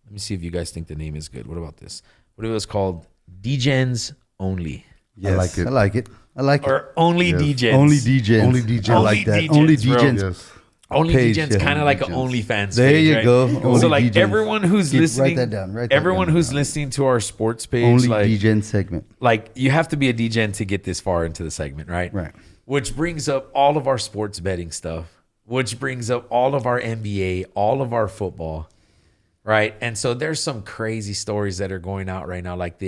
let me see if you guys think the name is good. What about this? What it was called? DJs Only. Yes, I like it. I like it. I like it. Or Only DJs. Only DJs. Only DJs. I like that. Only Only DJs, bro. DJs. Yes. Only page, DJs, yeah. kind of like an Only OnlyFans There page, you right? go. So Only like DJs. everyone who's Write listening, that down. Write that everyone down. who's listening to our sports page, Only like DJs segment. like you have to be a DJ to get this far into the segment, right? Right. Which brings up all of our sports betting stuff, which brings up all of our NBA, all of our football, right? And so there's some crazy stories that are going out right now. Like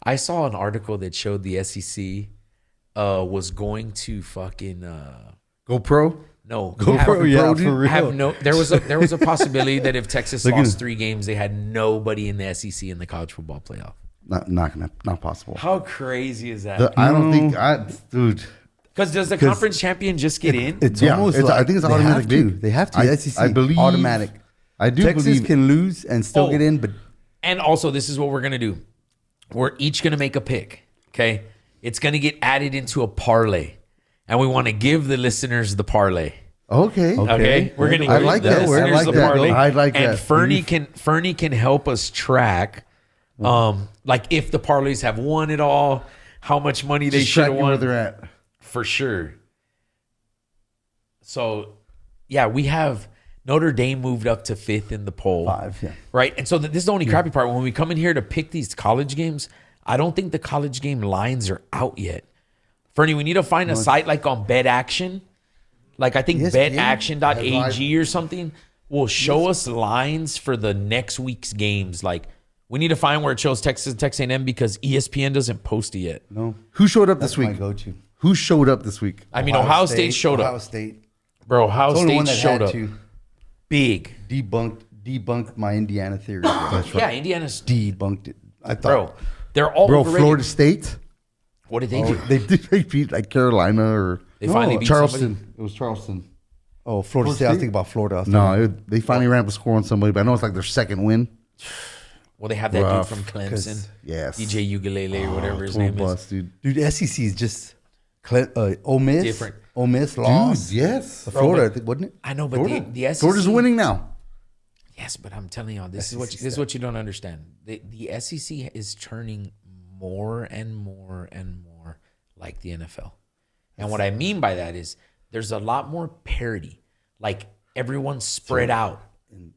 I saw an article that showed the SEC was going to fucking GoPro. no GoPro, yeah, for real. have no. There was a possibility that if Texas Look at lost it. 3 games, they had nobody in the SEC in the college football playoff. Not possible. How crazy is that? I don't think dude. Because does the conference champion just get in? It's Yeah, almost it's- like I think it's they automatic have to. bid. They have to. I- SEC. I believe- automatic. I do Texas believe can lose and still Oh. get in, but And also, this is what we're gonna do. We're each gonna make a pick. Okay, it's gonna get added into a parlay, and we want to give the listeners the parlay. Okay. Okay, we're gonna I give like the that. listeners I like the that. parlay. I like and that. Fernie can help us track, like if the parlays have won it all, how much money they Just should have tracking where won they're at. for sure. So, yeah, we have Notre Dame moved up to 5th in the poll. 5, yeah. Right. And so this is the only crappy part. When we come in here to pick these college games, I don't think the college game lines are out yet. Fernie, we need to find a site like on Bet Action. Like I think ESPN betaction.ag or something. will show us lines for the next week's games. Like, we need to find where it shows Texas and Texas A&M because ESPN doesn't post it yet. No. Who showed up That's this week? my go-to. Who showed up this week? I mean, Ohio State showed Ohio up. State. Bro, Ohio It's the only State one that showed had up. to Big. debunked my Indiana theory. Bro. Yeah, Indiana's... Debunked it. I thought. Bro, they're all overrated. Florida State. What did they do? They beat like Carolina or They finally beat Charleston. somebody? It was Charleston. Oh, Florida State. I was thinking about Florida. They finally ran up a score on somebody, but I know it's like their second win. Well, they have that Rough, dude from Clemson. Yes. DJ Ugalele or whatever his Total name bust, is. dude. SEC is just Ole Miss. Different. Ole Miss lost. Dude, yes. Florida, I think, wasn't it? I know, but the SEC... Florida's winning now. Yes, but I'm telling y'all, this is what you don't understand. The SEC is turning more and more and more like the NFL. And what I mean by that is there's a lot more parity. Like, everyone's spread out.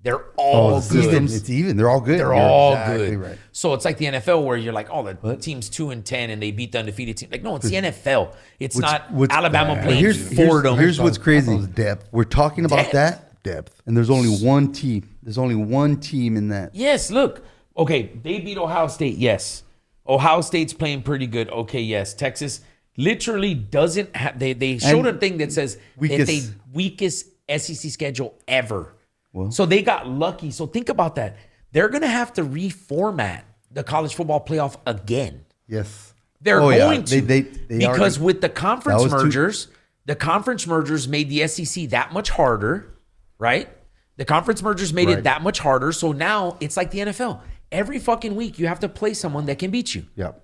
They're all good. It's even. They're all good. They're You're all exactly good. Right. So it's like the NFL where you're like, oh, the team's 2-10 and they beat the undefeated team. Like, no, it's the NFL. It's not Alabama playing Fordham. Here's what's crazy. Depth. We're talking about Depth. Depth. and there's only one team. There's only one team in that. Yes, look. Okay, they beat Ohio State. Yes. Ohio State's playing pretty good. Okay, yes. Texas literally doesn't have... They showed a thing that says that weakest SEC schedule ever. Well, so they got lucky. So think about that. They're going to have to reformat the college football playoff again. Yes. They're going to. They because already, with the conference mergers, the conference mergers made the SEC that much harder, right? The conference mergers made it that much harder. So now it's like the NFL. Every fucking week you have to play someone that can beat you. Yep.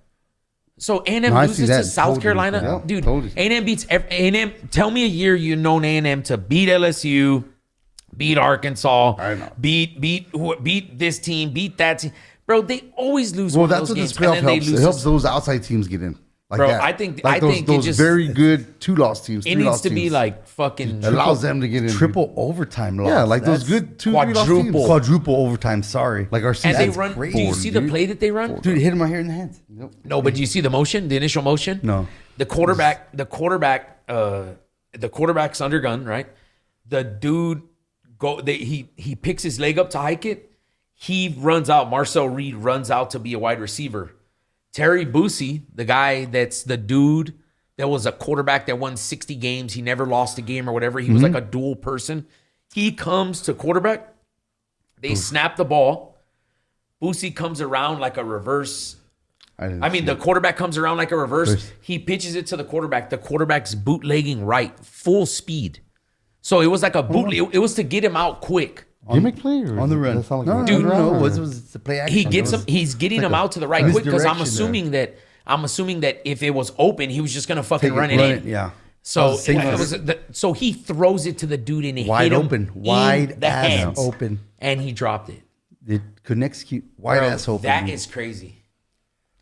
So A&M loses to South Carolina. Yeah, dude, totally. A&M beats A&M. Tell me a year you've known A&M to beat LSU, beat Arkansas, I know. beat this team, beat that team. Bro, they always lose Well, one of that's those what this games. And playoff then they helps. lose It helps those outside teams get in. Like Bro, that. I think those it just very good 2-loss teams. it needs 3-loss to be teams. like fucking It allows them to get in. triple overtime loss. Yeah, like those That's good 2-3-loss teams. quadruple overtime. Sorry, Like our and season. they run. Do you see the play that they run? dude, hit him right here in the hands. No, but do you see the motion? The initial motion? No. The quarterback's under gun, right? The dude he picks his leg up to hike it. He runs out. Marcel Reed runs out to be a wide receiver. Terry Boosie, the guy that's the dude that was a quarterback that won 60 games. He never lost a game or whatever. He was like a dual person. He comes to quarterback. They snap the ball. Boosie comes around like a reverse. The quarterback comes around like a reverse. He pitches it to the quarterback. The quarterback's bootlegging right, full speed. So it was like a boot. It was to get him out quick. Gimmick play or on the run. No, it was the play action. He gets him. He's getting him out to the right quick because I'm assuming that if it was open, he was just gonna fucking run it in. Yeah. So so he throws it to the dude and it Wide hit him open, in wide the ass hands, open, and he dropped it. It couldn't execute. Wide Bro, ass open. that is crazy.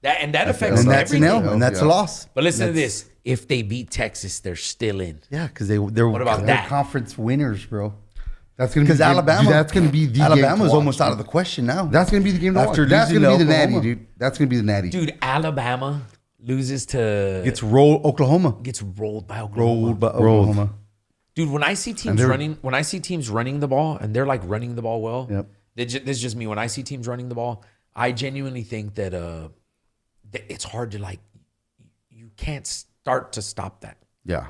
That affects and that's an everything. L, and that's a loss. But listen to this: if they beat Texas, they're still in. Yeah, because they're about that? conference winners, bro. That's gonna be Because Alabama. That's gonna be the Alabama's game to almost watch, out of the question now. That's gonna be the game to After watch. That's losing gonna be to the natty, Oklahoma. dude. That's gonna be the natty. Dude, Alabama loses to Gets rolled. Oklahoma gets rolled by Oklahoma. rolled by Oklahoma. Dude, when I see teams running the ball and they're like running the ball well, Yep. this is just me. When I see teams running the ball, I genuinely think that it's hard to you can't start to stop that. Yeah.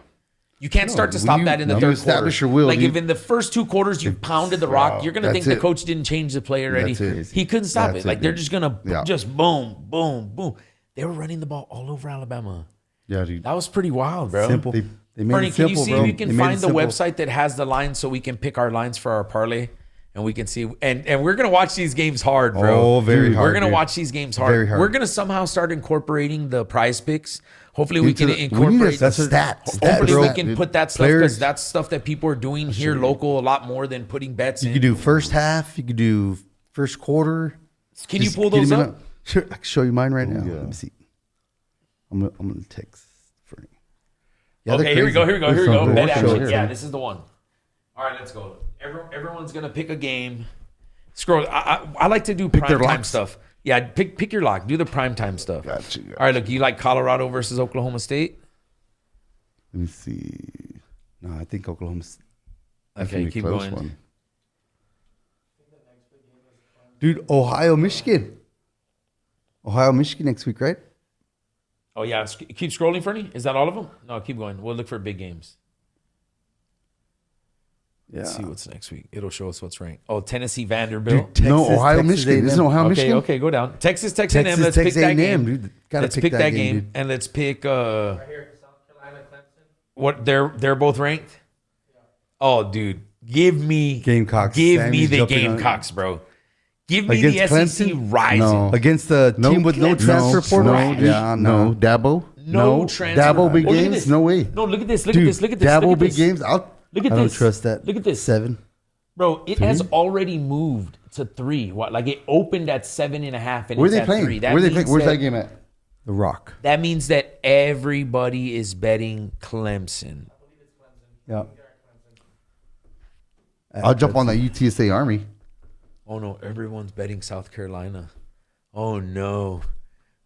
You can't start to stop that in the third quarter. establish your will, like dude. if in the first 2 quarters you pounded the rock, you're gonna think that's the it. coach didn't change the play already. That's it. He couldn't stop That's it. Like it, they're dude. just gonna Yeah. just boom, boom, boom. They were running the ball all over Alabama. Yeah, dude. That was pretty wild, bro. Simple. They made Bernie, it can simple, you see bro. if you can They made find it the simple. website that has the lines so we can pick our lines for our parlay and we can see and we're gonna watch these games hard, bro. Oh, very Dude, hard, We're gonna dude. watch these games hard. Very hard. We're gonna somehow start incorporating the prize picks. Hopefully we Into can the- we need incorporate that's a stat. Hopefully Stat, we bro. can put that stuff Players- because that's stuff that people are doing here local a lot more than putting bets You in. could do first half. You could do first quarter. Can you Just pull get those him in up? Sure, I can show you mine right now. yeah. Let me see. I'm gonna text for you. Okay, here we go. There's Bet some action. bullshit. Yeah, this is the one. All right, let's go. Everyone's gonna pick a game. Scroll. I like to do their prime time locks. stuff. Yeah, pick your lock. Do the prime time stuff. Gotcha. All right, look. You like Colorado versus Oklahoma State? Let me see. No, I think Oklahoma's. Okay, Be a keep close going. one. Dude, Ohio, Michigan. Ohio, Michigan next week, right? Oh, yeah. Keep scrolling, Fernie. Is that all of them? No, keep going. We'll look for big games. Yeah. Let's see what's next week. It'll show us what's ranked. Oh, Tennessee, Vanderbilt. Dude, No, Texas, Ohio, Texas Michigan. A&M. Isn't Ohio, Michigan? Okay, go down. Texas A&M. Let's pick Texas that game. Dude. Gotta Let's pick that game. dude. And let's pick Right here, South Carolina, Clemson. what they're both ranked. Oh, dude, give me Gamecocks. Give me Sammy's the jumping on it. Gamecocks, bro. Give me Against the SEC Clemson? rising. No. Against the team with no transfer portal? No, Dabo. No transfer. Dabo big Oh, look at games? this. No way. No, look at this. Look Dude, at this. Look at this. Dabo look at big this. games. Look at I this. don't trust that. Look at this. 7. Bro, it has already moved to 3. What? Like it opened at 7.5, and Where are it's they at playing? 3. Where are they playing? Where's that game at? The Rock. That means that everybody is betting Clemson. Yeah. I'll jump on that UTSA Army. Oh no, everyone's betting South Carolina. Oh no.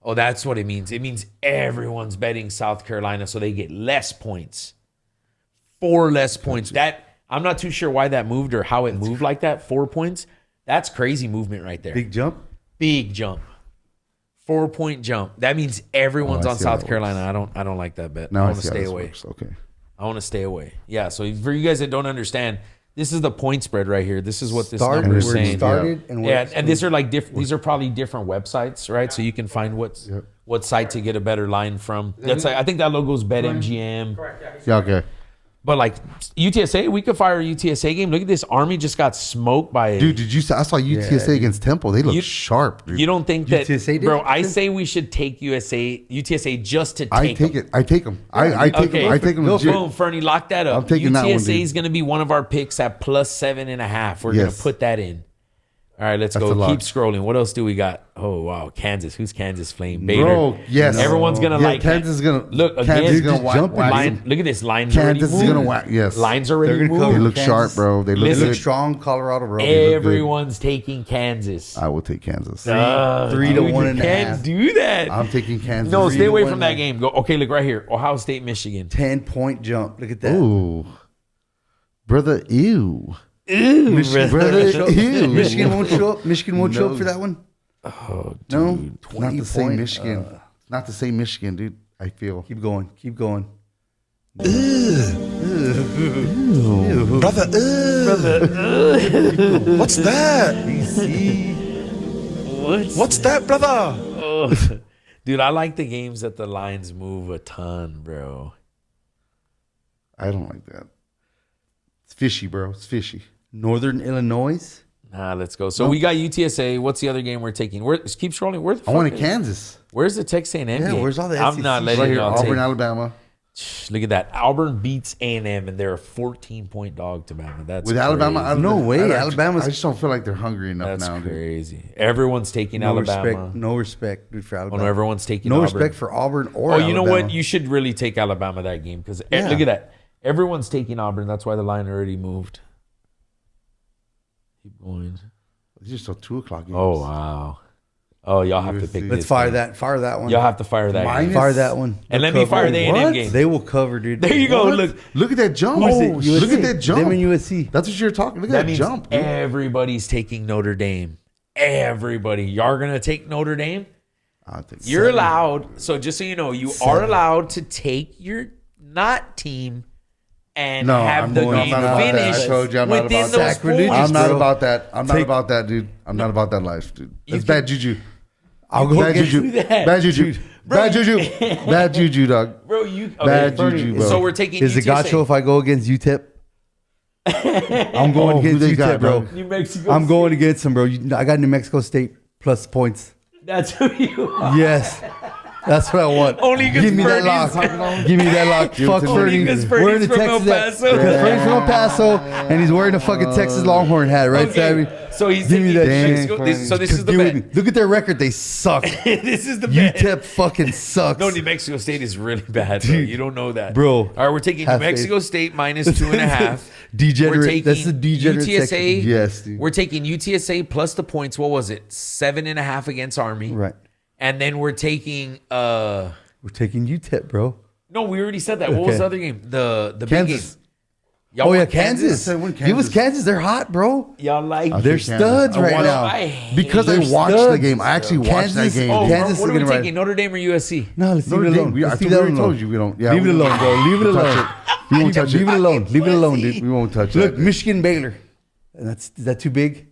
Oh, that's what it means. It means everyone's betting South Carolina, so they get less points. 4 less points. That I'm not too sure why that moved or how it moved like that. 4 points. That's crazy movement right there. Big jump. Big jump. 4-point jump. That means everyone's Oh, I on see how South that Carolina. I don't like that bet. Now I I want to see how stay this away. works. Okay. I want to stay away. Yeah. So for you guys that don't understand, this is the point spread right here. This is what this Started, number is where it saying. started and where Yeah, it's and these are like these are probably different websites, right? So you can find what site to get a better line from. That's like, I think that logo's BetMGM. Correct, yeah. Yeah, okay. But like UTSA, we could fire a UTSA game. Look at this. Army just got smoked by. Dude, did you see? I saw UTSA against Temple. They look You- sharp, dude. You don't think that, UTSA did? bro? I say we should take UTSA just to I take take them. it. I take them. I take Okay. them. I take them. legit. Boom, Fernie, lock that up. I'm taking that one, UTSA dude. is going to be one of our picks at plus 7.5. We're going Yes. to put that in. All right, let's That's a go. lot. Keep scrolling. What else do we got? Oh wow, Kansas. Who's Kansas playing? Bader. Bro, yes. Everyone's gonna Yeah, like Kansas is gonna look Kansas again. is gonna whack, jumping. whack Line, them. look at this. Lines Kansas is already gonna moved. whack. Yes. Lines already They're gonna moved. cover. They look Kansas. sharp, bro. They look Listen. They look good. strong. Colorado Road. Everyone's taking Kansas. I will take Kansas. 3 to Dude, 1.5. You can't do that. I'm taking Kansas. No, stay away 3-1 from that game. Go. Okay, look right here. Ohio State, Michigan. 10-point jump. Look at that. Ooh, brother, ew. Michigan, brother, ew. Michigan won't show up. Michigan won't show up for that one. Oh, dude. No, Not 20 the same point. Michigan. Not the same Michigan, dude. I feel. Keep going. Keep going. Brother, what's that? What's that, brother? Oh. Dude, I like the games that the lines move a ton, bro. I don't like that. It's fishy, bro. It's fishy. Northern Illinois. Nah, let's go. So we got UTSA. What's the other game we're taking? Keep scrolling. Where the I fuck wanted is- Kansas. Where's the Texas A&M Yeah, game? where's all the I'm SEC not shit? letting Right here, y'all Auburn, take. Alabama. Look at that. Auburn beats A&M, and they're a 14-point dog to Bama. That's With crazy. Alabama, I don't No think- way, I don't- Alabama's- I just don't feel like they're hungry enough That's now, dude. crazy. Everyone's taking No Alabama. respect. No respect, dude, for Oh, Alabama. no, everyone's taking No Auburn. respect for Auburn or Oh, you know Alabama. what? You should really take Alabama that game because Yeah. look at that. Everyone's taking Auburn. That's why the line already moved. Keep going. It's just a 2:00 game. Oh, wow. Oh, y'all have to pick Let's this fire game. that. Fire that one. Y'all have to fire that game. Fire that one. And let They'll me fire cover. the A&M What? game. They will cover, dude. There you go. What? Look. Look at that jump. Who is it? Look USC? at that jump. Them and USC. That's what you're talking. Look at That that means jump. dude. everybody's taking Notre Dame. Everybody. Y'all going to take Notre Dame? I'll take You're 7. allowed. So just so you know, you are allowed to take your not team and No, have I'm the going- I'm game not about that. I finished told you I'm not within about those that. Sacrilegious, points. I'm not bro. about that. I'm not Take- about that, dude. I'm not about that life, dude. That's can- bad juju. I'll go Bad against juju. that. Bad juju. Bro, Bad juju. Bad juju, dog. Bro, you okay, Bad Bernie, juju, bro. So we're taking Is it UTSA. gacho if I go against UTEP? I'm going Oh, who against they UTEP, got, bro. dog? New Mexico. I'm going against them, bro. I got New Mexico State plus points. That's who you are. Yes. That's what I want. Only 'cause Give me that Bernie's- lock. Give me that lock. Fuck to me. Fernie. Only 'cause We're in Bernie's the from El Texas. Paso. Because Fernie's from El Paso, and he's wearing a fucking Texas Longhorn hat, right, Sammy? Okay, so he's Give me taking that New shit. Mexico. So this is the Give bet. me- Look at their record. They suck. This is the bet. UTEP fucking sucks. No, New Mexico State is really bad, bro. Dude. You don't know that, Bro, All right, we're taking New have faith. Mexico State minus 2.5. Degenerate. We're taking That's the degenerate UTSA. section. Yes, dude. We're taking UTSA plus the points. What was it? 7.5 against Army. Right. And then we're taking. We're taking UTEP, bro. No, we already said that. What was Okay. the other game? The big Kansas. game. Y'all Oh yeah, want Kansas. I won Give us Kansas. Kansas. They're hot, bro. Y'all like I'll They're take Kansas. studs I right watched- now. I hate Because I They're watched the studs. game. I actually watched that Kansas- game. Oh, dude. Kansas what is are we gonna ride. taking? Notre Dame or USC? No, let's leave Notre it Dame. alone. We, I Let's told leave that you, alone. told you we don't. Yeah, Leave it we won't- alone, bro. Leave it we'll touch alone. it. We won't touch Leave it it. alone. Leave it alone, dude. We won't touch Look, that. Michigan, Baylor. And is that too big?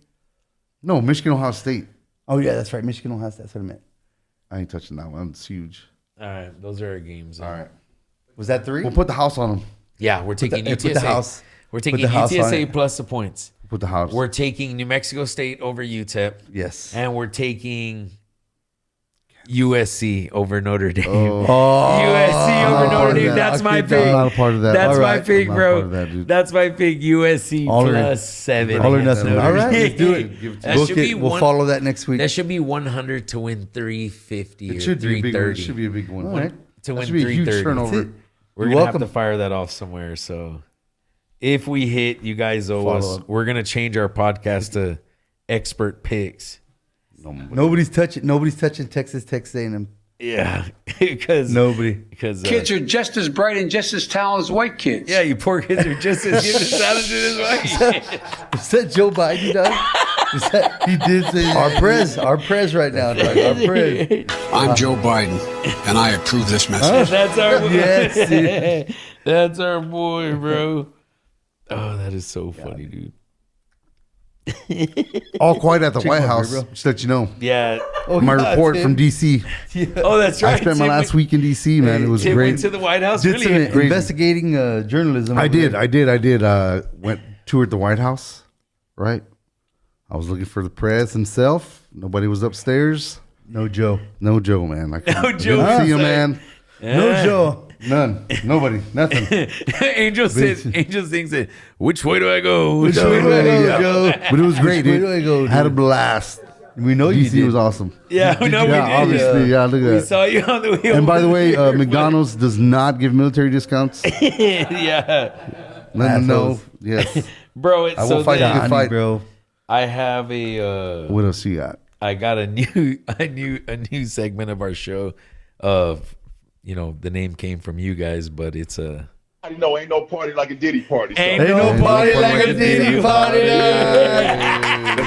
No, Michigan, Ohio State. Oh yeah, that's right. Michigan Ohio State. That's what I meant. I ain't touching that one. It's huge. All right, those are our games. All right. Was that 3? We'll put the house on them. Yeah, we're taking the- UTSA. put the house- We're put taking the house on UTSA it. plus the points. Put the house. We're taking New Mexico State over UTEP, Yes. and we're taking USC over Notre Dame. Oh, USC over Notre Dame. that. That's my I'm pick. not a part of that. That's All my right. pick, I'm not bro. part of that, dude. That's my pick. USC All or- plus 7. all or nothing. Notre All right, Dame. let's do it. Give it to That Book should it. be We'll one- follow that next week. That should be 100 to win 350 It or should be a big one. It 330. should be a big one. All right. To That win should be a huge 330. turnover. That's it. We're You're gonna welcome. have to fire that off somewhere. So if we hit, you guys owe Follow us. up. We're gonna change our podcast to expert picks. Nobody's touching Texas A&M. Yeah, because Nobody. because Kids are just as bright and just as talented as white kids. yeah, you poor kids are just as good as talented as white. Is that Joe Biden, dog? Is that, he did say that. Our prez right now, dog. Our prez. I'm Joe Biden, and I approve this message. That's our boy. Yes, dude. That's our boy, bro. Oh, that is so funny, dude. All quiet at the White my House. beer, bro. Just to let you know. Yeah. My yeah, report Tim. from DC. Oh, that's right. I spent my Tim last went- week in DC, man. It was Tim great. went to the White House. Did some Really? investigating journalism. I over did. there. I did. Went toured the White House. Right. I was looking for the press himself. Nobody was upstairs. No Joe. No Joe, man. I couldn't- No Joe didn't see him, outside. man. No Joe. None. Nobody. Nothing. Angel thinks it. Which way do I go? Which way do I go, Yeah. Joe? But it was great, Which way dude. do I go, Had a dude? blast. We know you DC did. was awesome. Yeah, we know we Yeah, did. obviously. Yeah, look We at that. saw you on the wheel. And by the way, McDonald's does not give military discounts. yeah, Let them know. Assholes. Yes. bro. It's I so will fight then a good fight. bro. I have a. What else you got? I got a new segment of our show. Of the name came from you guys, but it's a. I know ain't no party like a Diddy party. So. Ain't Ain't no party like a Diddy party.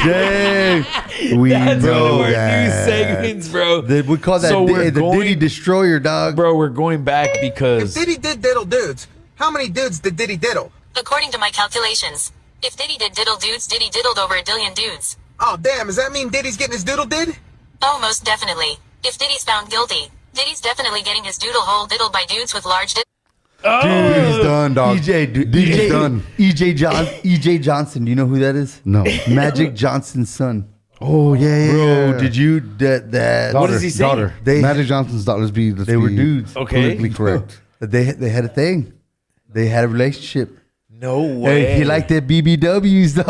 Dang. We That's one of know our new that. segments, bro. We call that So the we're Diddy going- Destroyer, dog. Bro, we're going back because Diddy did diddle dudes. How many dudes did Diddy diddle? According to my calculations, if Diddy did diddle dudes, Diddy diddled over a dillion dudes. Oh, damn, does that mean Diddy's getting his doodle did? Oh, most definitely. If Diddy's found guilty, Diddy's definitely getting his doodle hole diddled by dudes with large Dude, he's done, dog. He's done. EJ Johnson. Do you know who that is? No. Magic Johnson's son. Oh, yeah. Bro, did you that? What does he say? Daughter. They- Magic Johnson's daughter. They were dudes. Okay. Politically correct. They had a thing. They had a relationship. no way. Hey, he liked that BBWs, dog.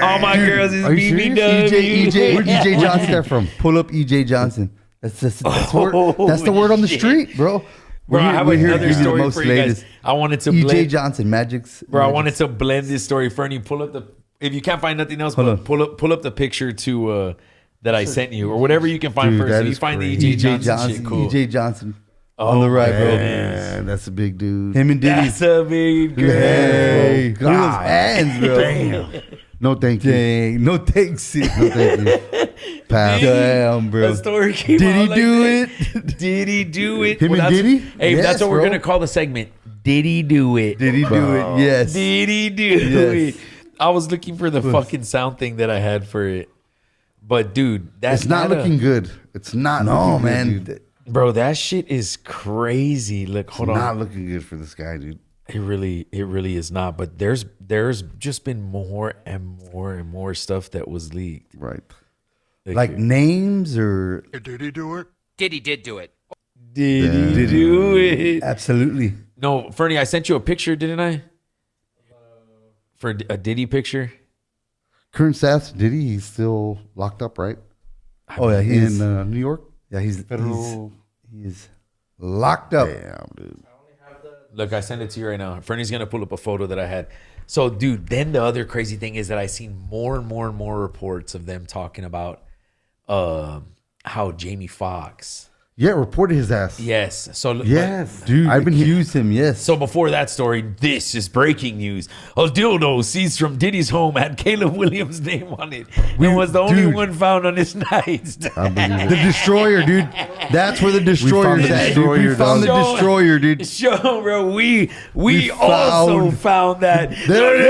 all my girls is Are you serious? BBW. Where'd EJ Johnson get from? Pull up EJ Johnson. That's the word on the street, bro. Bro, I have another give you the story most for you guys. latest. I wanted to EJ blend, Johnson, Magic's. bro. I Magic's- wanted to blend this story. Fernie, pull up the. If you can't find nothing else, Hold on. pull up the picture to that I sent you, or whatever you can find Dude, first. that If you is find the crazy. EJ Johnson, shit, cool. EJ Johnson. On the right, bro. Man, that's a big dude. Him and Diddy. That's a big girl. Hey, look at those God. hands, bro. Damn. No, thank you. Dang. No thanks. No, thank you. Pass. Damn, bro. The story came Did he out like do that. it? Did he do it? Him and that's- Diddy? Hey, Yes, that's what we're bro. gonna call the segment. Did he do it? Did he do it? Yes. Did he do Yes. it? I was looking for the fucking sound thing that I had for it. But dude, that's It's not looking good. It's not. No, looking man. Good, dude. bro, that shit is crazy. Look, hold on. Not looking good for this guy, dude. It really is not. But there's just been more and more and more stuff that was leaked. Right. Like names or Diddy do it? Diddy did do it. Did he do it? absolutely. No, Fernie, I sent you a picture, didn't I? For a Diddy picture. Current stats, Diddy, he's still locked up, right? Oh yeah, he's In New York? he's Federal. he's locked up. Damn, dude. Look, I sent it to you right now. Fernie's gonna pull up a photo that I had. So, dude, then the other crazy thing is that I seen more and more and more reports of them talking about how Jamie Foxx Yeah, reported his ass. Yes. So Yes. Dude, I've been accused him, yes. So before that story, this is breaking news. A dildo seized from Diddy's home had Caleb Williams' name on it. And was the only one found on his nightstand. The destroyer, dude. That's where the destroyer's at. We found the destroyer, dude. Show, bro. We also found that. There it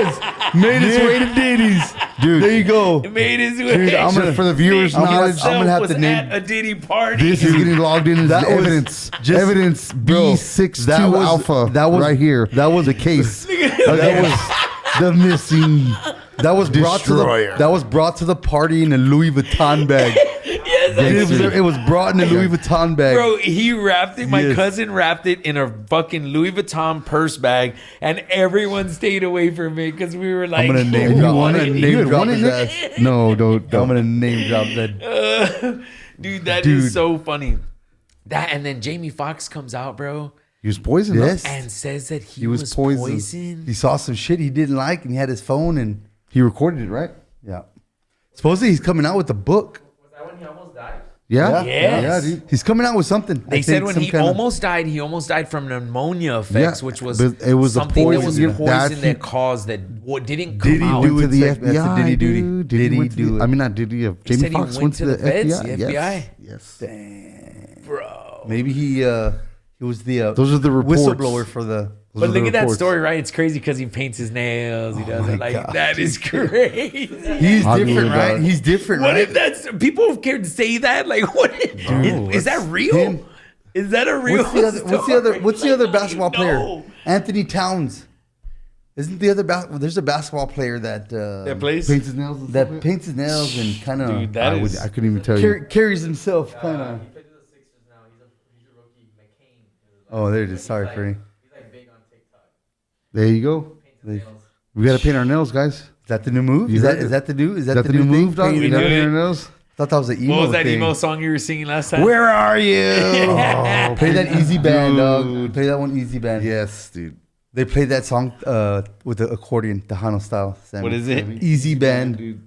is. Made its way to Diddy's. Dude, there you go. It made his way. Dude, I'm gonna, for the viewers' knowledge, I'm gonna have was to name at a Diddy party. This is getting logged in as That was evidence. just- Evidence bro, B62 that was- Alpha. that was- right here. that was the case. that was the missing. That was brought Destroyer. to the party in a Louis Vuitton bag. Yes, It was brought in a Louis Vuitton bag. bro, he wrapped it. My Yes. cousin wrapped it in a fucking Louis Vuitton purse bag, and everyone stayed away from it because we were like, I'm gonna name You drop. want I'm it? gonna You name had drop one his in ass. it? No, don't. I'm gonna name drop that. dude, that is so funny. That and then Jamie Foxx comes out, bro, He was poisoned. Yes. and says that he was was poisoned. poisoned. He saw some shit he didn't like, and he had his phone, and He recorded it, right? yeah. Supposedly he's coming out with a book. Was that when he almost died? Yeah. Yes. Yeah, dude. He's coming out with something. They I said think when some he kind of- almost died, he almost died from pneumonia effects, Yeah, which was but it was a something that was poison. poison That's- that caused that what didn't come Diddy out. do Went to it, the that's a FBI. Diddy duty. dude. Diddy went to do the- it. I mean, not Diddy. Jamie said he Foxx went went to to the the feds, FBI. the FBI? Yes. Bro. Maybe he was the Those are the reports. whistleblower for the. But look at that reports. story, right? It's crazy because he paints his nails. He does my it like God. that is crazy. He's Hollywood different, right? dog. He's different, What right? if that's people can say that? Like, what is that real? him. Is that a real? What's the other basketball player? No. Anthony Towns. Isn't the other there's a basketball player that That plays. Paints his nails. And stuff, that paints his nails and kind Dude, of that is. I couldn't even tell you. carries himself kind of. He plays with the Sixers now. He's a rookie. McCain. Oh, there it is. Sorry, Freddie. He's like big on TikTok. There you go. Paints his nails. We got to paint our nails, guys. Is that the new move? You Is heard that it. the new? Is that the new thing? move, dog? Painting We got to do paint it. our nails. I thought that was the emo What was that thing. emo song you were singing last time? Where are you? Oh, Play that easy band, dog. dude. Play that one easy band. Yes, dude. They played that song with the accordion, Tejano style. Sammy. What is it? Easy band. Dude,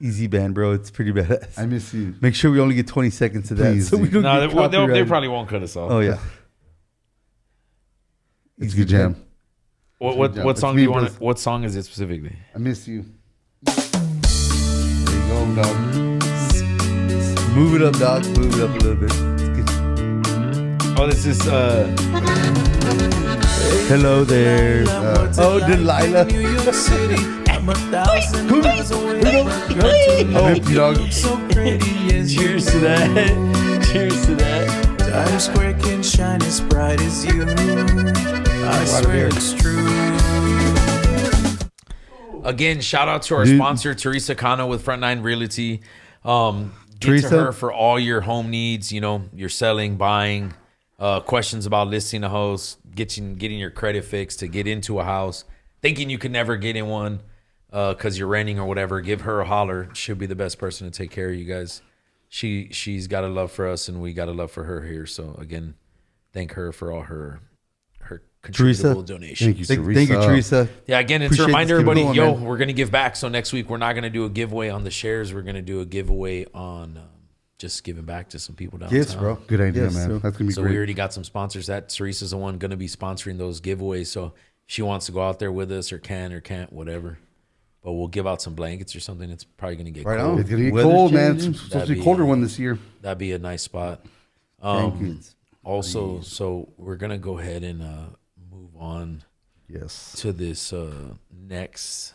Easy band, bro. It's pretty badass. I miss you. Make sure we only get 20 seconds of that, Please, so we dude. don't No, get they copyrighted. probably won't cut us off. Oh yeah. It's a good jam. What song me, do you want? bro. What song is it specifically? I miss you. There you go, dog. Move it up, dog. Move it up a little bit. Oh, this is Hello there. Oh, Delilah. I'm empty, dog. cheers to that. Cheers to that. Times Square can shine as bright as you. I swear it's true. Again, shout out to our Dude. sponsor, Teresa Cano with Front Nine Realty. Get Teresa? to her for all your home needs. You know, you're selling, buying, questions about listing a house, getting your credit fixed to get into a house, thinking you could never get in one because you're renting or whatever. Give her a holler. She'll be the best person to take care of you guys. She's got a love for us, and we got a love for her here. So again, thank her for all her Teresa, contributable donations. Thank you, Thank you, Teresa. Yeah, again, it's Appreciate a reminder, this. Keep it everybody, going, man. we're going to give back. So next week, we're not going to do a giveaway on the shares. We're going to do a giveaway on just giving back to some people downtown. Gifts, bro. Good idea, Yes, man. sir. That's gonna be So great. we already got some sponsors. That Teresa's the one going to be sponsoring those giveaways. So if she wants to go out there with us or can or can't, whatever. But we'll give out some blankets or something. It's probably going to get Right cold. on. It's gonna get Weather's cold, man. changing. It's supposed to be a colder one this year. That'd be a nice spot. Thank you. Also, so we're going to go ahead and move on Yes. to this next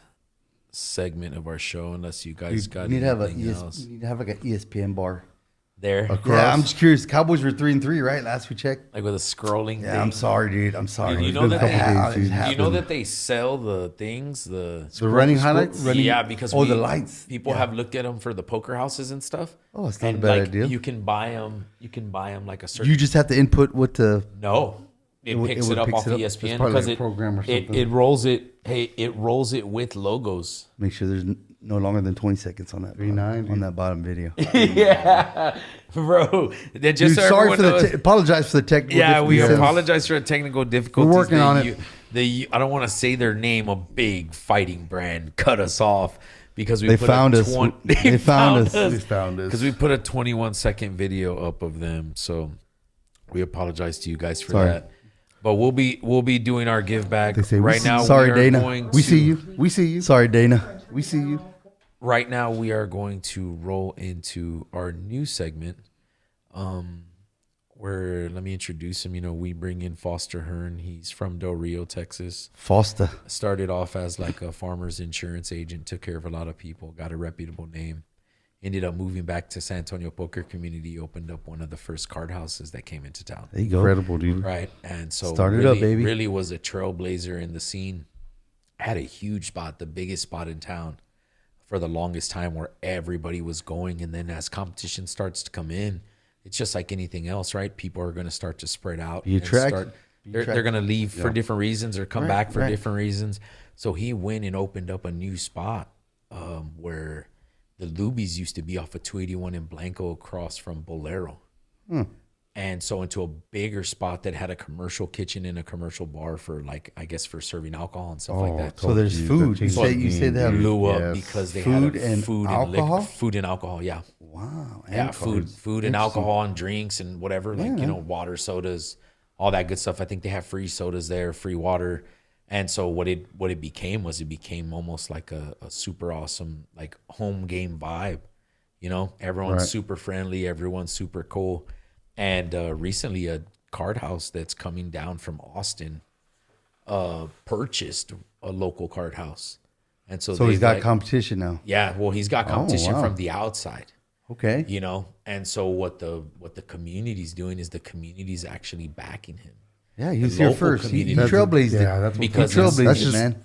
segment of our show, unless you guys got You need to have anything else you need to have like an ESPN bar. there, Yeah, I'm just curious. Cowboys were 3-3, right? Last we checked. like with a scrolling. Yeah, thing. I'm sorry, dude. I'm sorry. You know It's that been a they couple have- days, dude. You know that they sell the things, the The running highlights. yeah, because the lights. People have looked at them for the poker houses and stuff. Oh, it's not and a bad like, idea. You can buy them. You can buy them like a certain. You just have to input what the. No, it would- picks it it, would up picks off it up. ESPN It's probably because like a program or something. it rolls it. Hey, it rolls it with logos. Make sure there's no longer than 20 seconds on that 3-9, on dude. that bottom video. Yeah, bro. That just Dude, so sorry everyone for the knows- apologize for the technical. Yeah, we difficulties. apologize for the technical difficulties. We're working on it. I don't want to say their name. A big fighting brand cut us off because they found us. They found us. They found us. Because we put a 21-second video up of them. So we apologize to you guys for Sorry. that. But we'll be doing our give back They say, right now. Sorry, we are Dana. going We to- see you. We see you. Sorry, Dana. We see you. Right now, we are going to roll into our new segment, where let me introduce him. You know, we bring in Foster Hearn. He's from Del Rio, Texas. Foster. Started off as like a farmer's insurance agent, took care of a lot of people, got a reputable name. Ended up moving back to San Antonio poker community, opened up one of the first card houses that came into town. There you go. Incredible, dude. Right. And so Started really, up, baby. really was a trailblazer in the scene. Had a huge spot, the biggest spot in town for the longest time, where everybody was going. And then as competition starts to come in, it's just like anything else, right? People are going to start to spread out. Be attracted. And they're going to leave for different reasons or come back for right. different reasons. So he went and opened up a new spot where the Lubies used to be off of 281 in Blanco across from Bolero. And so into a bigger spot that had a commercial kitchen and a commercial bar for, like, I guess for serving alcohol and stuff like that. So there's food. You say they have Blew up because they food had and food alcohol? and food and alcohol. Yeah. Wow. Yeah. Food and alcohol and drinks and whatever, like, you know, water, sodas, all that good stuff. I think they have free sodas there, free water. And so what it became was, it became almost like a super awesome, like, home game vibe. You know, everyone's super friendly. Everyone's super cool. And recently a card house that's coming down from Austin purchased a local card house. And so he's got like, competition now. yeah, well, he's got competition wow. from the outside. Okay. You know, and so what the community's doing is the community's actually backing him. Yeah, he was The here local first. He community. trailblazed it. Yeah, that's what Because He trailblazed that's it, just- man.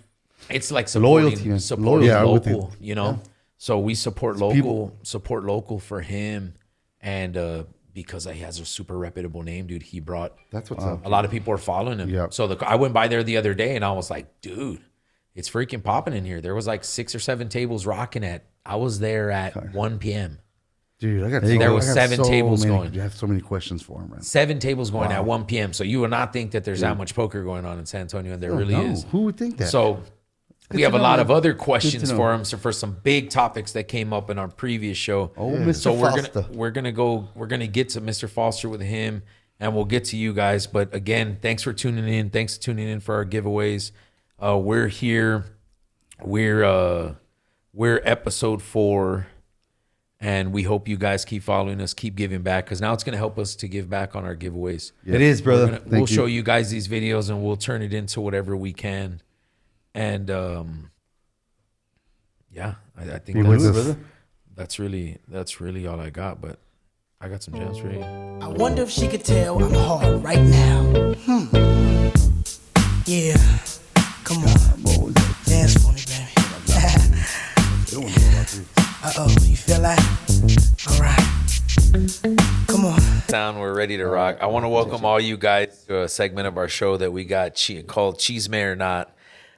It's like Loyalty, supporting, man. supporting Yeah, with local, you know. So we support local for him, and because he has a super reputable name, dude. He brought That's what's up. a lot of people are following him. Yeah. So I went by there the other day and I was like, dude, it's freaking popping in here. There was like 6 or 7 tables rocking at. I was there at 1 p.m. Dude, I got There was I got 7 tables many, going. You have so many questions for him, man. 7 tables going at 1 p.m. So you would not think that there's that much poker going on in San Antonio, and there really No, is. who would think that? So we to have a know, lot man. of other Good questions to for know. him. So for some big topics that came up in our previous show. Oh, Mr. So Foster. we're gonna get to Mr. Foster with him, and we'll get to you guys. But again, thanks for tuning in. Thanks for tuning in for our giveaways. We're here. We're episode 4. And we hope you guys keep following us, keep giving back, because now it's going to help us to give back on our giveaways. It is, brother. We'll show you guys these videos, and we'll turn it into whatever we can. And yeah, I think that's really all I got. But I got some gems for you. I wonder if she could tell I'm hard right now. Yeah, come on, dance for me, baby. Uh-oh, you feel like? All right. Come on. Sound, we're ready to rock. I want to welcome all you guys to a segment of our show that we got called Cheese May or Not.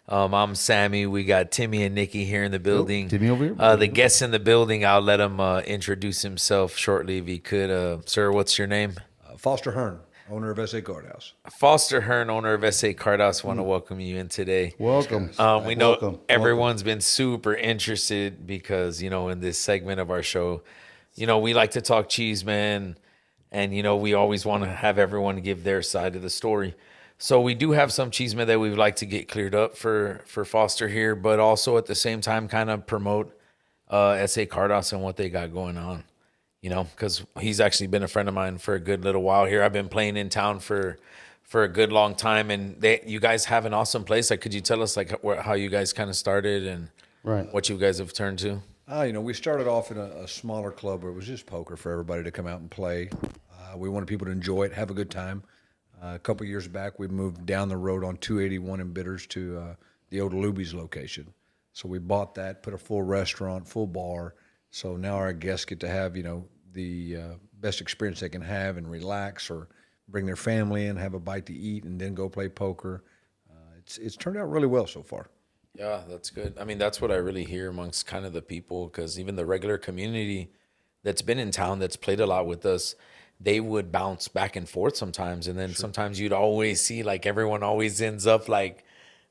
I'm Sammy. We got Timmy and Nikki here in the building. Timmy over here. The guest in the building, I'll let him introduce himself shortly if he could. Sir, what's your name? Foster Hearn, owner of SA Card House. Foster Hearn, owner of SA Card House. Want to welcome you in today. Welcome. We know Welcome. everyone's been super interested because, you know, in this segment of our show, you know, we like to talk cheese, man. And, you know, we always want to have everyone give their side of the story. So we do have some cheesemen that we'd like to get cleared up for Foster here, but also at the same time kind of promote SA Card House and what they got going on, you know, because he's actually been a friend of mine for a good little while here. I've been playing in town for a good long time, and you guys have an awesome place. Like, could you tell us like how you guys kind of started and what you guys have turned to? You know, we started off in a smaller club where it was just poker for everybody to come out and play. We wanted people to enjoy it, have a good time. A couple years back, we moved down the road on 281 in Bitters to the old Luby's location. So we bought that, put a full restaurant, full bar. So now our guests get to have, you know, the best experience they can have and relax, or bring their family in, have a bite to eat, and then go play poker. It's turned out really well so far. Yeah, that's good. I mean, that's what I really hear amongst kind of the people, because even the regular community that's been in town, that's played a lot with us, they would bounce back and forth sometimes. And then sometimes you'd always see like everyone always ends up like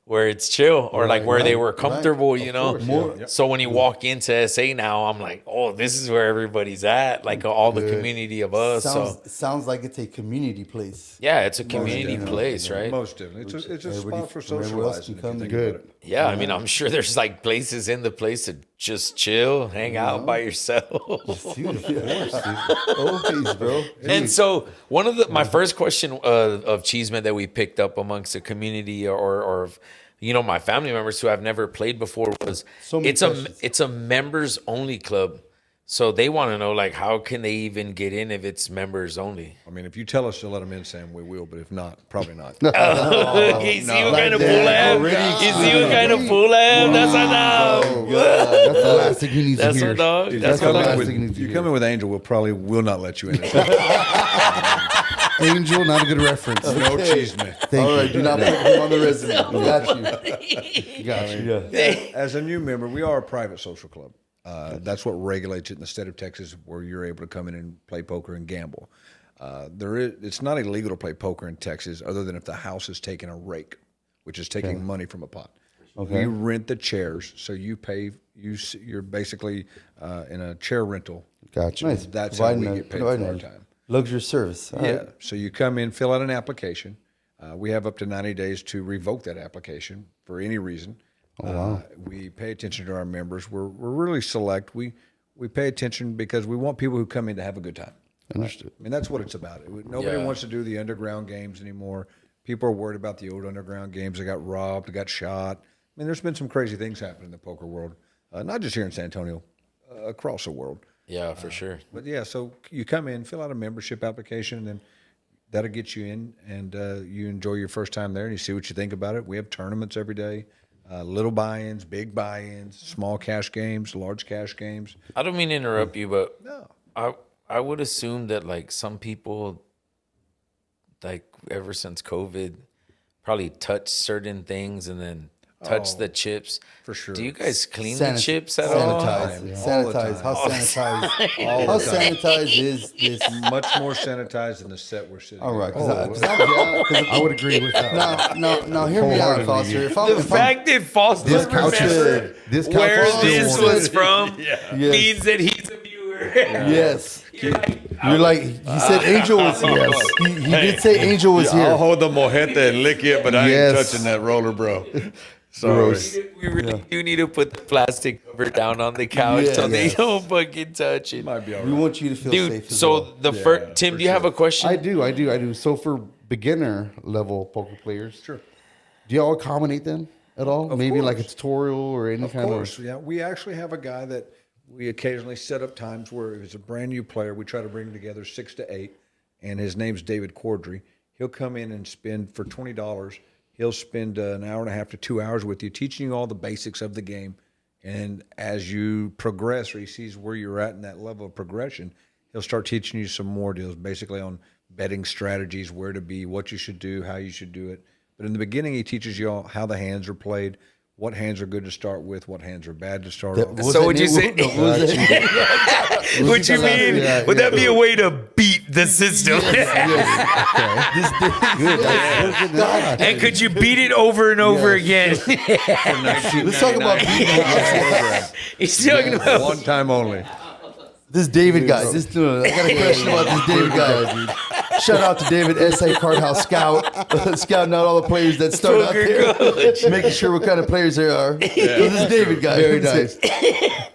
where it's chill or like where they were comfortable, you know. Course, So when you walk into SA now, I'm like, oh, this is where everybody's at, like all the community of us. Sounds like it's a community place. Yeah, it's a community place, right? Most definitely. It's a spot for socializing. Good. Yeah, I mean, I'm sure there's like places in the place to just chill, hang out by yourself. Dude, always, bro. And so one of my first question of Cheeseman that we picked up amongst the community or you know, my family members who I've never played before was it's a members only club. So they want to know, like, how can they even get in if it's members only? I mean, if you tell us to let them in, Sam, we will. But if not, probably not. You see what kind of fool I am? You see what kind of fool I am? That's a dog. That's the last thing he needs to hear. Dog. That's the last thing he needs to hear. You come in with Angel, we'll probably will not let you in. Angel, not a good reference. No Cheeseman. All right, do not put him on the resume. Got you. Yeah. As a new member, we are a private social club. That's what regulates it in the state of Texas, where you're able to come in and play poker and gamble. It's not illegal to play poker in Texas, other than if the house is taking a rake, which is taking money from a pot. Okay. You rent the chairs, so you pay. You're basically in a chair rental. Gotcha. Nice. That's how we get paid for our time. Luxury service. All right. So you come in, fill out an application. We have up to 90 days to revoke that application for any reason. Oh, wow. We pay attention to our members. We're really select. We pay attention because we want people who come in to have a good time. Understood. I mean, that's what it's about. Nobody wants to do the underground games anymore. People are worried about the old underground games. They got robbed, they got shot. I mean, there's been some crazy things happening in the poker world, not just here in San Antonio, across the world. Yeah, for sure. But yeah, so you come in, fill out a membership application, and then that'll get you in, and you enjoy your first time there, and you see what you think about it. We have tournaments every day. Little buy-ins, big buy-ins, small cash games, large cash games. I don't mean to interrupt you, but no. I would assume that like some people, like ever since COVID, probably touch certain things and then touch the chips. For sure. Do you guys clean the chips at all? Sanitize. How sanitized? How sanitized is this? Much more sanitized than the set we're sitting. All right. I would agree with that. Now, hear me out, Foster. The fact that Foster remembered where this was from means that he's a viewer. Yes. You're like, he said Angel was here. He did say Angel was here. I'll hold the mojete and lick it, but I ain't touching that roller, bro. Sorry. We really do need to put the plastic cover down on the couch so they don't fucking touch it. Might be all right. We want you to feel safe. So the first, Tim, do you have a question? I do. So for beginner level poker players, sure. Do y'all accommodate them at all? Of Maybe course. like a tutorial or any kind of. Yeah, we actually have a guy that we occasionally set up times where if it's a brand new player, we try to bring him together 6 to 8, and his name's David Cordry. He'll come in and spend for $20. He'll spend an hour and a half to 2 hours with you, teaching you all the basics of the game. And as you progress, or he sees where you're at in that level of progression, he'll start teaching you some more deals, basically on betting strategies, where to be, what you should do, how you should do it. But in the beginning, he teaches you all how the hands are played, what hands are good to start with, what hands are bad to start off. So would you say? What you mean? Would that be a way to beat the system? And could you beat it over and over again? Let's talk about beating it. He's talking about one time only. This David guy. I got a question about this David guy, dude. Shout out to David, SA Card House Scout, scouting out all the players that start out there, making sure what kind of players there are. So this David guy, very nice.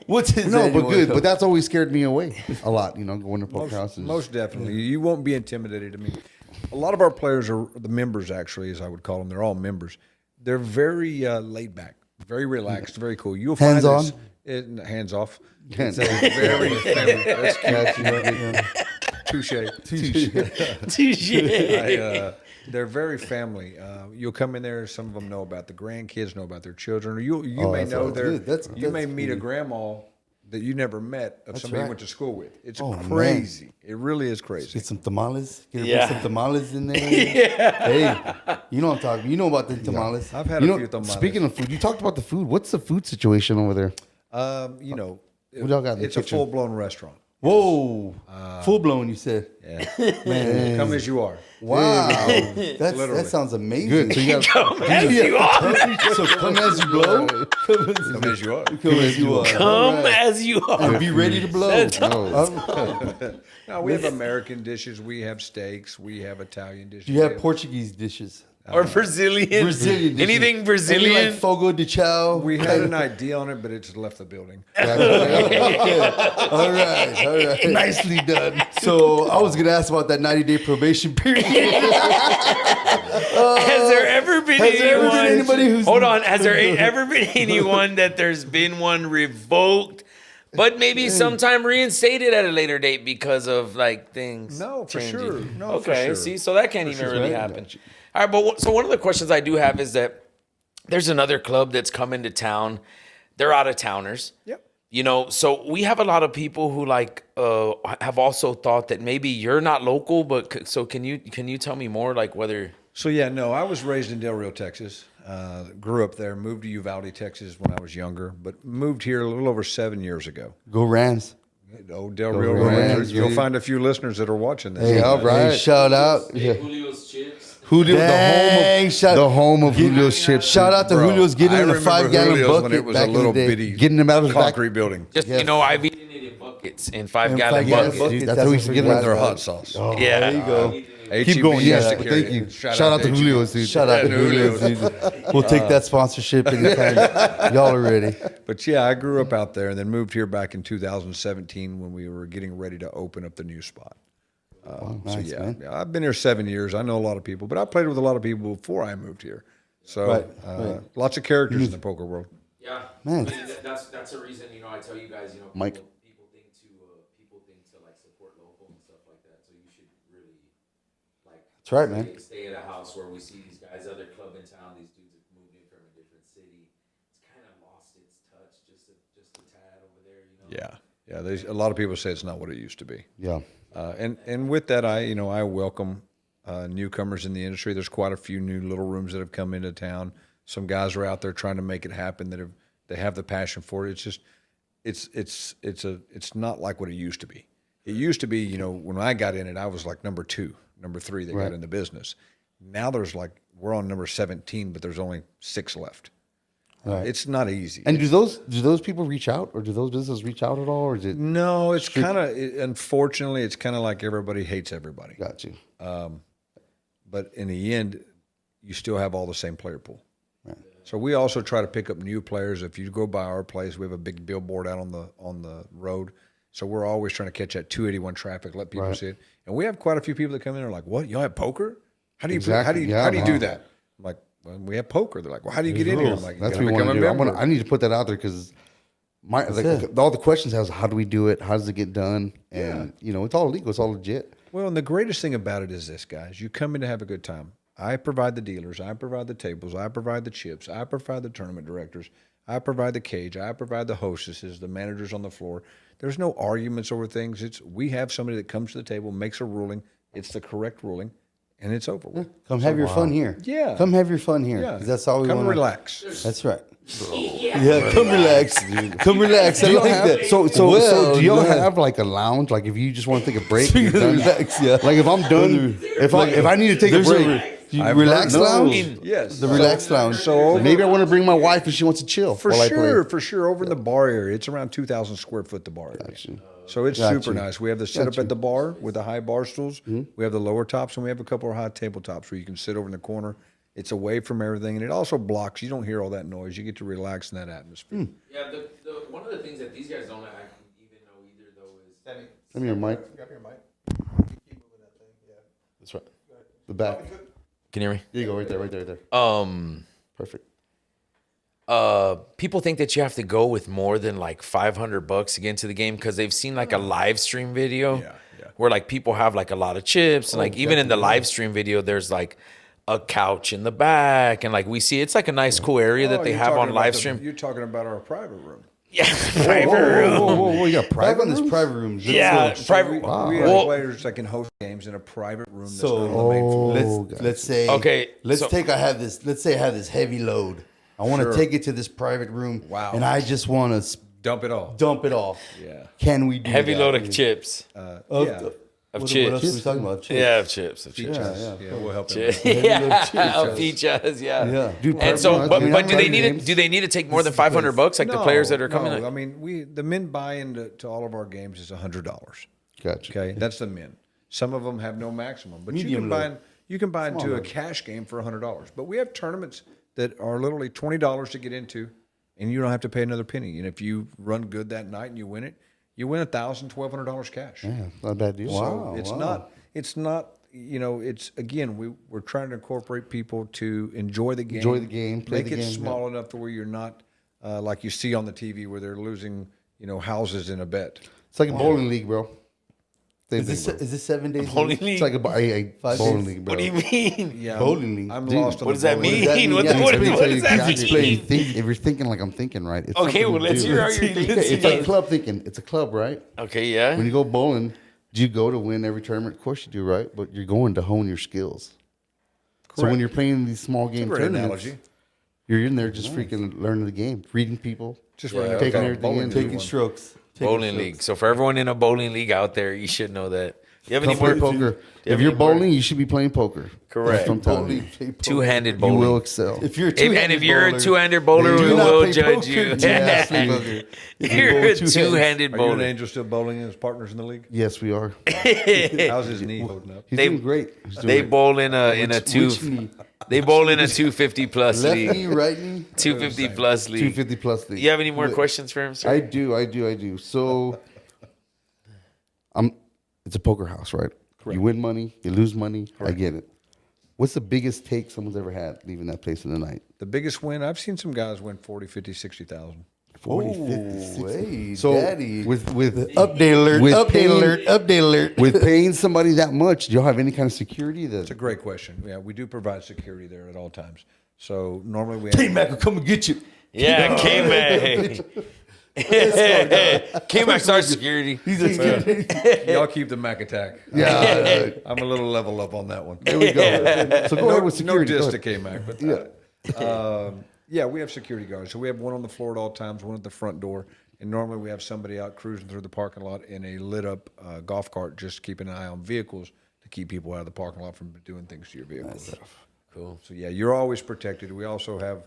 What's his name? But good. But that's always scared me away a lot. Going to poker houses. Most definitely, you won't be intimidated. I mean, a lot of our players are the members, actually, as I would call them. They're all members. They're very laid back, very relaxed, very cool. You'll find hands on. Hands off. It's a very family. Touche. They're very family. You'll come in there. Some of them know about the grandkids, know about their children. Or you may know you may meet a grandma that you never met of somebody you went to school with. It's crazy. Man. It really is crazy. Get some tamales. Get some tamales in there. Hey, you know what I'm talking. You know about the tamales. I've had a few tamales. Speaking of food, you talked about the food. What's the food situation over there? What y'all got in the kitchen? A full-blown restaurant. Whoa. Full blown, you said. Yeah. Man. Come as you are. Wow. That sounds amazing. Good. So you Come as you are. So come as you blow. Come as you are. Come as you are. Come as you are. And be ready to blow. No, we have American dishes. We have steaks. We have Italian dishes. Do you have Portuguese dishes? Or Brazilian. Brazilian dishes. Anything Brazilian. Any like fogo de chao. We had an idea on it, but it's left the building. All right. Nicely done. So I was gonna ask about that 90-day probation period. Has there ever been anybody who's Has there ever been anyone that there's been one revoked, but maybe sometime reinstated at a later date because of like things? No, for changing? sure. No, okay, for sure. see, so that can't even really happen. All right, but so one of the questions I do have is that there's another club that's come into town. They're out of towners. Yep. You know, so we have a lot of people who like have also thought that maybe you're not local, but so can you tell me more like whether? So yeah, no, I was raised in Del Rio, Texas. Grew up there. Moved to Uvalde, Texas when I was younger, but moved here a little over 7 years ago. Go Rams. Oh, Del Rio Rams. You'll find a few listeners that are watching this. Hey, all right. Hey, shout out. Julio's Chips. Julio, the home of Julio's chips. Shout out to Julio's getting in a 5-gallon bucket when it was back a little in the day. bitty Getting them out of the concrete building. Just you know, I've eaten it in buckets, in 5-gallon buckets. Dude, That's how we should get them. Their hot sauce. Oh, Yeah. There you go. Keep going. Yes, HEB thank you. Shout out to Julio's, dude. Shout out to Julio's, dude. We'll take that sponsorship anytime y'all are ready. But yeah, I grew up out there and then moved here back in 2017 when we were getting ready to open up the new spot. Nice, so man. I've been here 7 years. I know a lot of people, but I played with a lot of people before I moved here. So lots of characters in the poker world. Yeah, Man. I mean, that's a reason. You know, I tell you guys, you know, Mike. people think to like support local and stuff like that. So you should really like. That's right, man. Stay at a house where we see these guys, other club in town. These dudes have moved in from a different city. It's kind of lost its touch, just a tad over there. You know. Yeah. A lot of people say it's not what it used to be. Yeah. And with that, I welcome newcomers in the industry. There's quite a few new little rooms that have come into town. Some guys are out there trying to make it happen they have the passion for it. It's just it's not like what it used to be. It used to be, you know, when I got in it, I was like number 2, number 3 that got in the business. Now we're on number 17, but there's only 6 left. Right. It's not easy. And do those people reach out, or do those businesses reach out at all, or is it? No, it's kind of unfortunately, it's kind of like everybody hates everybody. Got you. But in the end, you still have all the same player pool. Right. So we also try to pick up new players. If you go by our place, we have a big billboard out on the road. So we're always trying to catch that 281 traffic, let people see it. And we have quite a few people that come in and are like, "What? Y'all have poker? How do you do that?" I'm like, "Well, we have poker." They're like, "Well, how do you get in here?" I'm like, "That's what we want to do." I need to put that out there because all the questions has how do we do it? How does it get done? And you know, it's all legal. It's all legit. Well, and the greatest thing about it is this, guys. You come in to have a good time. I provide the dealers. I provide the tables. I provide the chips. I provide the tournament directors. I provide the cage. I provide the hostesses, the managers on the floor. There's no arguments over things. We have somebody that comes to the table, makes a ruling. It's the correct ruling, and it's over with. Come have your fun here. Yeah. Come have your fun here. Yeah. That's all we want. Come relax. That's right. Yeah, come relax, dude. Come relax. I like that. So do y'all have like a lounge? Like if you just want to take a break, relax, yeah. Like if I'm done, if I need to take a break. Relax lounge? Yes. The relaxed lounge. So maybe I want to bring my wife if she wants to chill. For sure. Over in the bar area, it's around 2,000 square foot, the bar area. So it's super nice. We have the setup at the bar with the high bar stools. We have the lower tops, and we have a couple of high tabletops where you can sit over in the corner. It's away from everything, and it also blocks. You don't hear all that noise. You get to relax in that atmosphere. Yeah, one of the things that these guys don't even know either, though, is... Send me your mic. Grab your mic. Keep moving that thing, yeah. That's right. The back. Can you hear me? There you go, right there. Perfect. People think that you have to go with more than like $500 to get into the game because they've seen like a live stream video where like people have like a lot of chips and like even in the live stream video there's like a couch in the back and like we see it's like a nice cool area that they have on live stream. You're talking about our private room. Yeah, private room. Whoa, you got private on this private rooms. Yeah, private. We have players that can host games in a private room. That's not on the main floor. Let's say Let's say I have this heavy load. I want to take it to this private room. Wow. And I just want to Dump it all. Dump it all. Yeah. Can we do Heavy that? load of chips. Yeah. Of chips. What else are we talking about? Chips. Yeah, of chips. Of chips. Yeah, we'll help Chips. them. Of pizzas, yeah. Dude, And so, but I'm do they playing need games. to? Do they need to take more than $500 like the players that are coming? No, I mean, the men buy into to all of our games is $100. Gotcha. Okay, that's the men. Some of them have no maximum, but Medium you can buy into a load. cash game for $100. But we have tournaments that are literally $20 to get into, and you don't have to pay another penny. And if you run good that night and you win it, you win $1,000, $1,200 cash. Yeah, not a bad deal. So it's not. You know, it's again, we're trying to incorporate people to enjoy the game, play make the it game, small enough to where you're not like you see on the TV where they're losing, houses in a bet. It's like a bowling league, bro. Is this 7 days? Bowling league? It's like a bowling league, bro. What do you mean? Yeah, Bowling league. I'm Dude, lost on what the does that bowling mean? league. What does that Explain. mean? If you're thinking like I'm thinking, right? It's Okay, something well, to let's do. hear how you're thinking. It's like club thinking. It's a club, right? Okay, yeah. When you go bowling, do you go to win every tournament? Of course you do, right? But you're going to hone your skills. So when you're playing these small game great tournaments, analogy. you're in there just freaking learning the game, reading people, Just taking everything in, Taking strokes. Bowling league. So for everyone in a bowling league out there, you should know that. You have Come any play more poker. If you're bowling, you should be playing poker. Correct. That's what I'm telling you. Two-handed You bowling. will excel. If you're a If you're a two-handed bowler, Do we not will play judge poker. you. Yeah, sleep poker. You're a two-handed Are you and bowler. Angel still bowling as partners in the league? Yes, we are. How's his knee holding up? He's They- doing great. He's doing They great. bowl in a two. Which knee? They bowl in a 250 plus Left league. knee, right knee? 250 plus league. 250 plus league. You have any more questions for him, sir? I do. So, it's a poker house, right? You win money, you lose money. I get it. What's the biggest take someone's ever had leaving that place in the night? The biggest win, I've seen some guys win 40, 50, 60,000. 40, 50, 60. Hey, So daddy. with Update alert, with update paying- alert, update alert. with paying somebody that much, do y'all have any kind of security? It's a great question. Yeah, we do provide security there at all times. So normally we K-Mac will come and get you. Yeah, K-Mac. K-Mac's our security. He's a security. y'all keep the Mac attack. Yeah. I'm a little level up on that one. There we go. So go ahead with security. No Go diss to ahead. K-Mac, but yeah, we have security guards. So we have one on the floor at all times, one at the front door, and normally we have somebody out cruising through the parking lot in a lit up golf cart, just keeping an eye on vehicles to keep people out of the parking lot from doing things to your vehicles. Cool. So yeah, you're always protected. We also have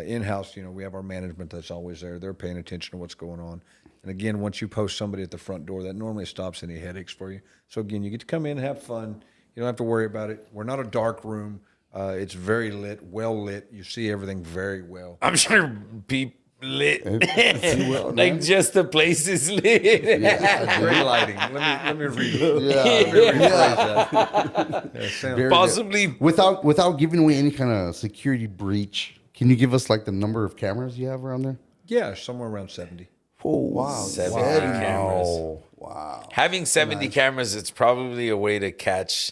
in-house, we have our management that's always there. They're paying attention to what's going on. And again, once you post somebody at the front door, that normally stops any headaches for you. So again, you get to come in, have fun. You don't have to worry about it. We're not a dark room. It's very lit, well lit. You see everything very well. I'm sure people lit. Well, Like man. just the place is lit. Great lighting. Let me read it. Let me rephrase that. Yeah, Sam. Very Possibly. good. Without giving away any kind of security breach, can you give us like the number of cameras you have around there? Yeah, somewhere around 70. Oh wow, 70 cameras. Wow. Having 70 cameras, it's probably a way to catch,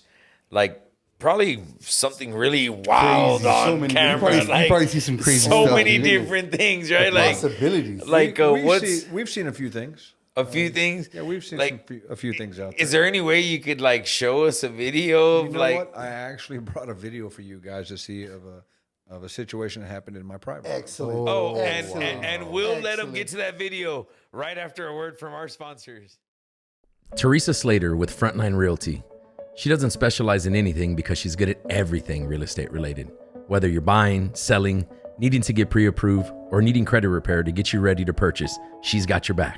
like, probably something really wild Crazy. So on many- camera. you probably see some crazy so stuff. many different things, right? Like, Possibilities. We've seen a few things. a few things. Yeah, we've seen like, a few things out there. Is there any way you could like show us a video of You know like? what? I actually brought a video for you guys to see of a situation that happened in my private. Excellent. Oh, Excellent. and we'll let them get to that video right after a word from our sponsors. Teresa Slater with Frontline Realty. She doesn't specialize in anything because she's good at everything real estate related. Whether you're buying, selling, needing to get pre-approved, or needing credit repair to get you ready to purchase, she's got your back.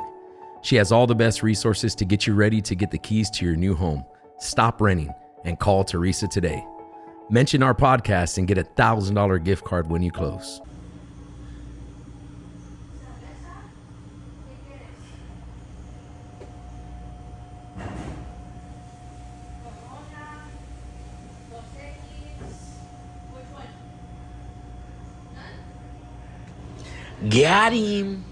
She has all the best resources to get you ready to get the keys to your new home. Stop renting and call Teresa today. Mention our podcast and get a $1,000 gift card when you close. Got him.